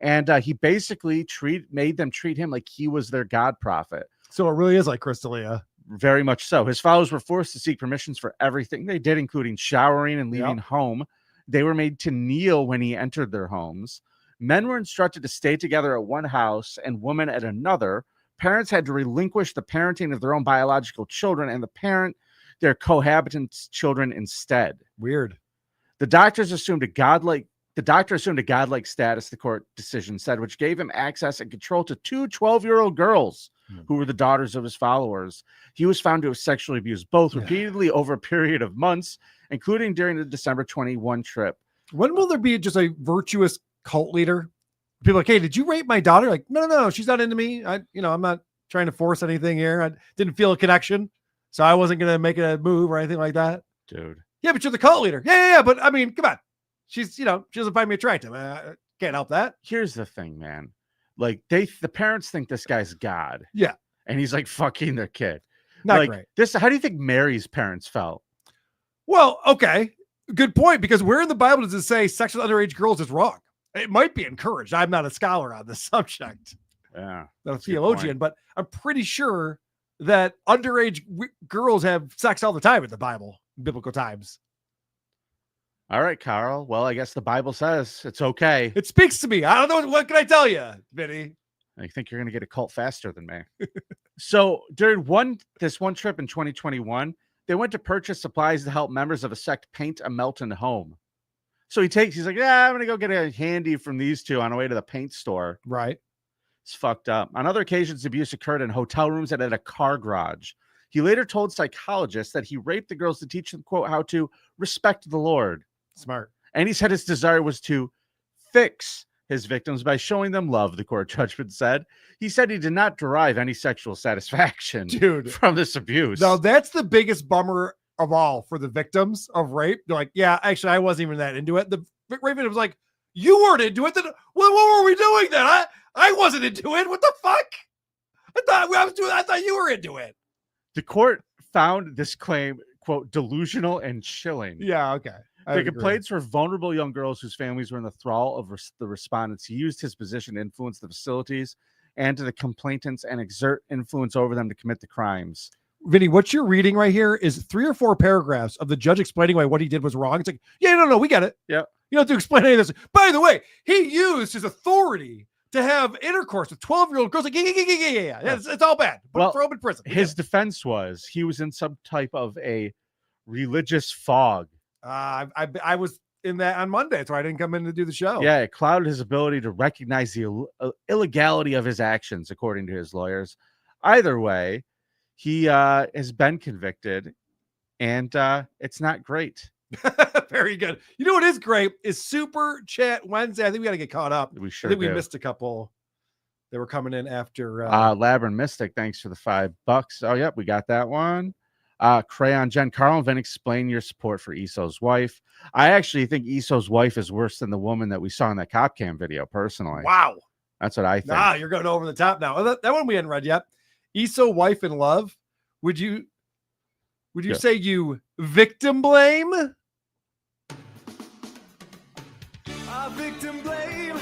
And he basically made them treat him like he was their God prophet. So it really is like Crystalia. Very much so. His followers were forced to seek permissions for everything they did, including showering and leaving home. They were made to kneel when he entered their homes. Men were instructed to stay together at one house and women at another. Parents had to relinquish the parenting of their own biological children and their cohabitant children instead. Weird. The doctor assumed a godlike status, the court decision said, which gave him access and control to 2 12-year-old girls who were the daughters of his followers. He was found to have sexually abused both repeatedly over a period of months, including during the December 21 trip. When will there be just a virtuous cult leader? People are like, hey, did you rape my daughter? Like, no, she's not into me. I'm not trying to force anything here. I didn't feel a connection, so I wasn't going to make a move or anything like that. Dude. Yeah, but you're the cult leader. Yeah. But I mean, come on. She's, she doesn't find me attractive. Can't help that. Here's the thing, man. Like the parents think this guy's God. Yeah. And he's like fucking their kid. Not great. How do you think Mary's parents felt? Well, okay. Good point. Because where in the Bible does it say sex with underage girls is wrong? It might be encouraged. I'm not a scholar on this subject. Yeah. Not a theologian, but I'm pretty sure that underage girls have sex all the time in the Bible, in biblical times. All right, Carl. Well, I guess the Bible says it's okay. It speaks to me. I don't know. What can I tell you, Vinny? I think you're going to get a cult faster than me. So during this one trip in 2021, they went to purchase supplies to help members of a sect paint a Melton home. So he's like, yeah, I'm going to go get a handy from these two on the way to the paint store. Right. It's fucked up. On other occasions, abuse occurred in hotel rooms and at a car garage. He later told psychologists that he raped the girls to teach them, quote, how to respect the Lord. Smart. And he said his desire was to fix his victims by showing them love, the court judgment said. He said he did not derive any sexual satisfaction from this abuse. No, that's the biggest bummer of all for the victims of rape. They're like, yeah, actually, I wasn't even that into it. The rape victim was like, you weren't into it. Then what were we doing then? I wasn't into it. What the fuck? I thought you were into it. The court found this claim, quote, delusional and chilling. Yeah, okay. The complaints were vulnerable young girls whose families were in the thrall of the respondents. He used his position to influence the facilities and to the complainants and exert influence over them to commit the crimes. Vinny, what you're reading right here is 3 or 4 paragraphs of the judge explaining why what he did was wrong. It's like, yeah, no, we get it. Yeah. You don't have to explain any of this. By the way, he used his authority to have intercourse with 12-year-old girls. Like, yeah. It's all bad. Throw him in prison. His defense was he was in some type of a religious fog. I was in that on Monday. That's why I didn't come in to do the show. Yeah, it clouded his ability to recognize the illegality of his actions, according to his lawyers. Either way, he has been convicted, and it's not great. Very good. You know what is great is Super Chat Wednesday. I think we got to get caught up. We sure I think we do. missed a couple that were coming in after. Labyrinth Mystic, thanks for the $5. Oh, yep, we got that one. Crayon Jen, Karl Vinnie, explain your support for Esau's wife. I actually think Esau's wife is worse than the woman that we saw in that Copcam video, personally. Wow. That's what I think. Nah, you're going over the top now. Oh, that one we hadn't read yet. Esau, wife in love. Would you say you victim blame? Victim blame.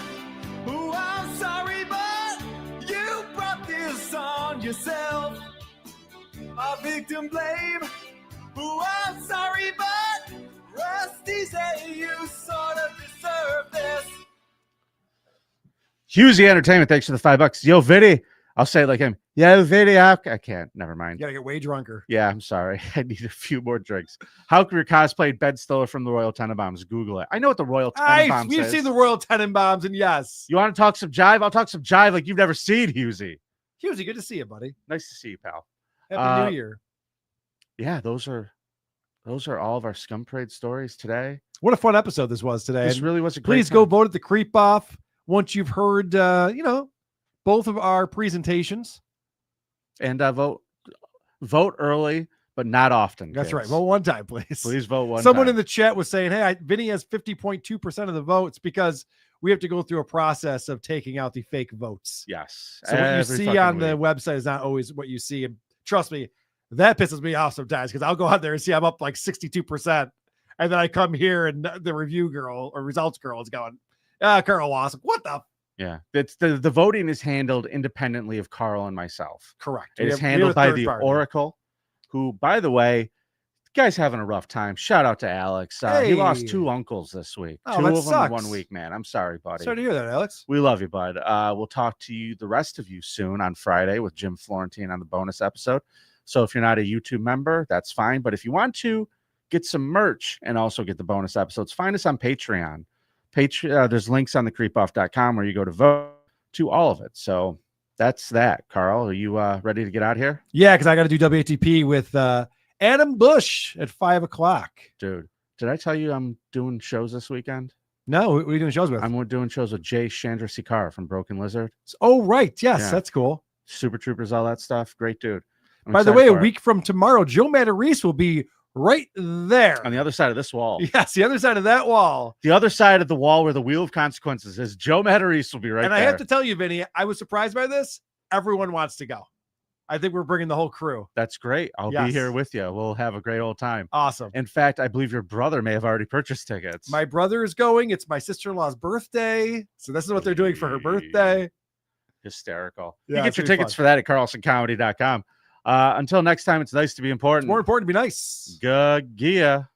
Ooh, I'm sorry, but you brought this on yourself. Victim blame. Ooh, I'm sorry, but Rusty say you sort of deserve this. Husey Entertainment, thanks for the $5. Yo, Vinny. I'll say it like him. Yo, Vinny. I can't. Never mind. You gotta get way drunker. Yeah, I'm sorry. I need a few more drinks. How can we cosplay Ben Stiller from the Royal Tenenbaums? Google it. I know what the Royal Tenenbaums We've is. seen the Royal Tenenbaums, and yes. You want to talk some jive? I'll talk some jive like you've never seen, Husey. Husey, good to see you, buddy. Nice to see you, pal. Happy New Year. Yeah, those are all of our Scum Parade stories today. What a fun episode this was today. This And really was a great please go vote at the Creep Off once you've heard both of our presentations. And vote early, but not often. That's kids. right. Vote one time, please. Please vote one Someone time. in the chat was saying, hey, Vinny has 50.2% of the votes because we have to go through a process of taking out the fake votes. Yes. So what you Every see fucking on the week. website is not always what you see. And trust me, that pisses me off sometimes because I'll go out there and see I'm up like 62%. And then I come here and the review girl or results girl is going, Carl Wasp, what the? Yeah. It's the voting is handled independently of Carl and myself. Correct. It We is have a handled by third the party. Oracle, who, by the way, the guy's having a rough time. Shout out to Alex. He lost Hey. 2 uncles this week. Oh, 2 that of them sucks. in 1 week, man. I'm sorry, buddy. Sorry to hear that, Alex. We love you, bud. We'll talk to you, the rest of you, soon on Friday with Jim Florentine on the bonus episode. So if you're not a YouTube member, that's fine. But if you want to get some merch and also get the bonus episodes, find us on Patreon. There's links on thecreepoff.com where you go to vote to all of it. So that's that. Carl, are you ready to get out here? Yeah, because I got to do WATP with Adam Bush at 5:00. Dude, did I tell you I'm doing shows this weekend? No, who are you doing shows with? I'm doing shows with Jay Chandrasekhar from Broken Lizard. Oh, right. Yes, Yeah. that's cool. Super Troopers, all that stuff. Great dude. I'm By the excited way, a for it. week from tomorrow, Joe Matarese will be right there. On the other side of this wall. Yes, the other side of that wall. The other side of the wall where the wheel of consequences is, Joe Matarese will be right And there. I have to tell you, Vinny, I was surprised by this. Everyone wants to go. I think we're bringing the whole crew. That's great. I'll Yes. be here with you. We'll have a great old time. Awesome. In fact, I believe your brother may have already purchased tickets. My brother is going. It's my sister-in-law's birthday. So this is what they're doing for her birthday. Hysterical. Yeah, You get it's your gonna be tickets fun. for that at carlsoncomedy.com. Until next time, it's nice to be important. More important to be nice. Good gear.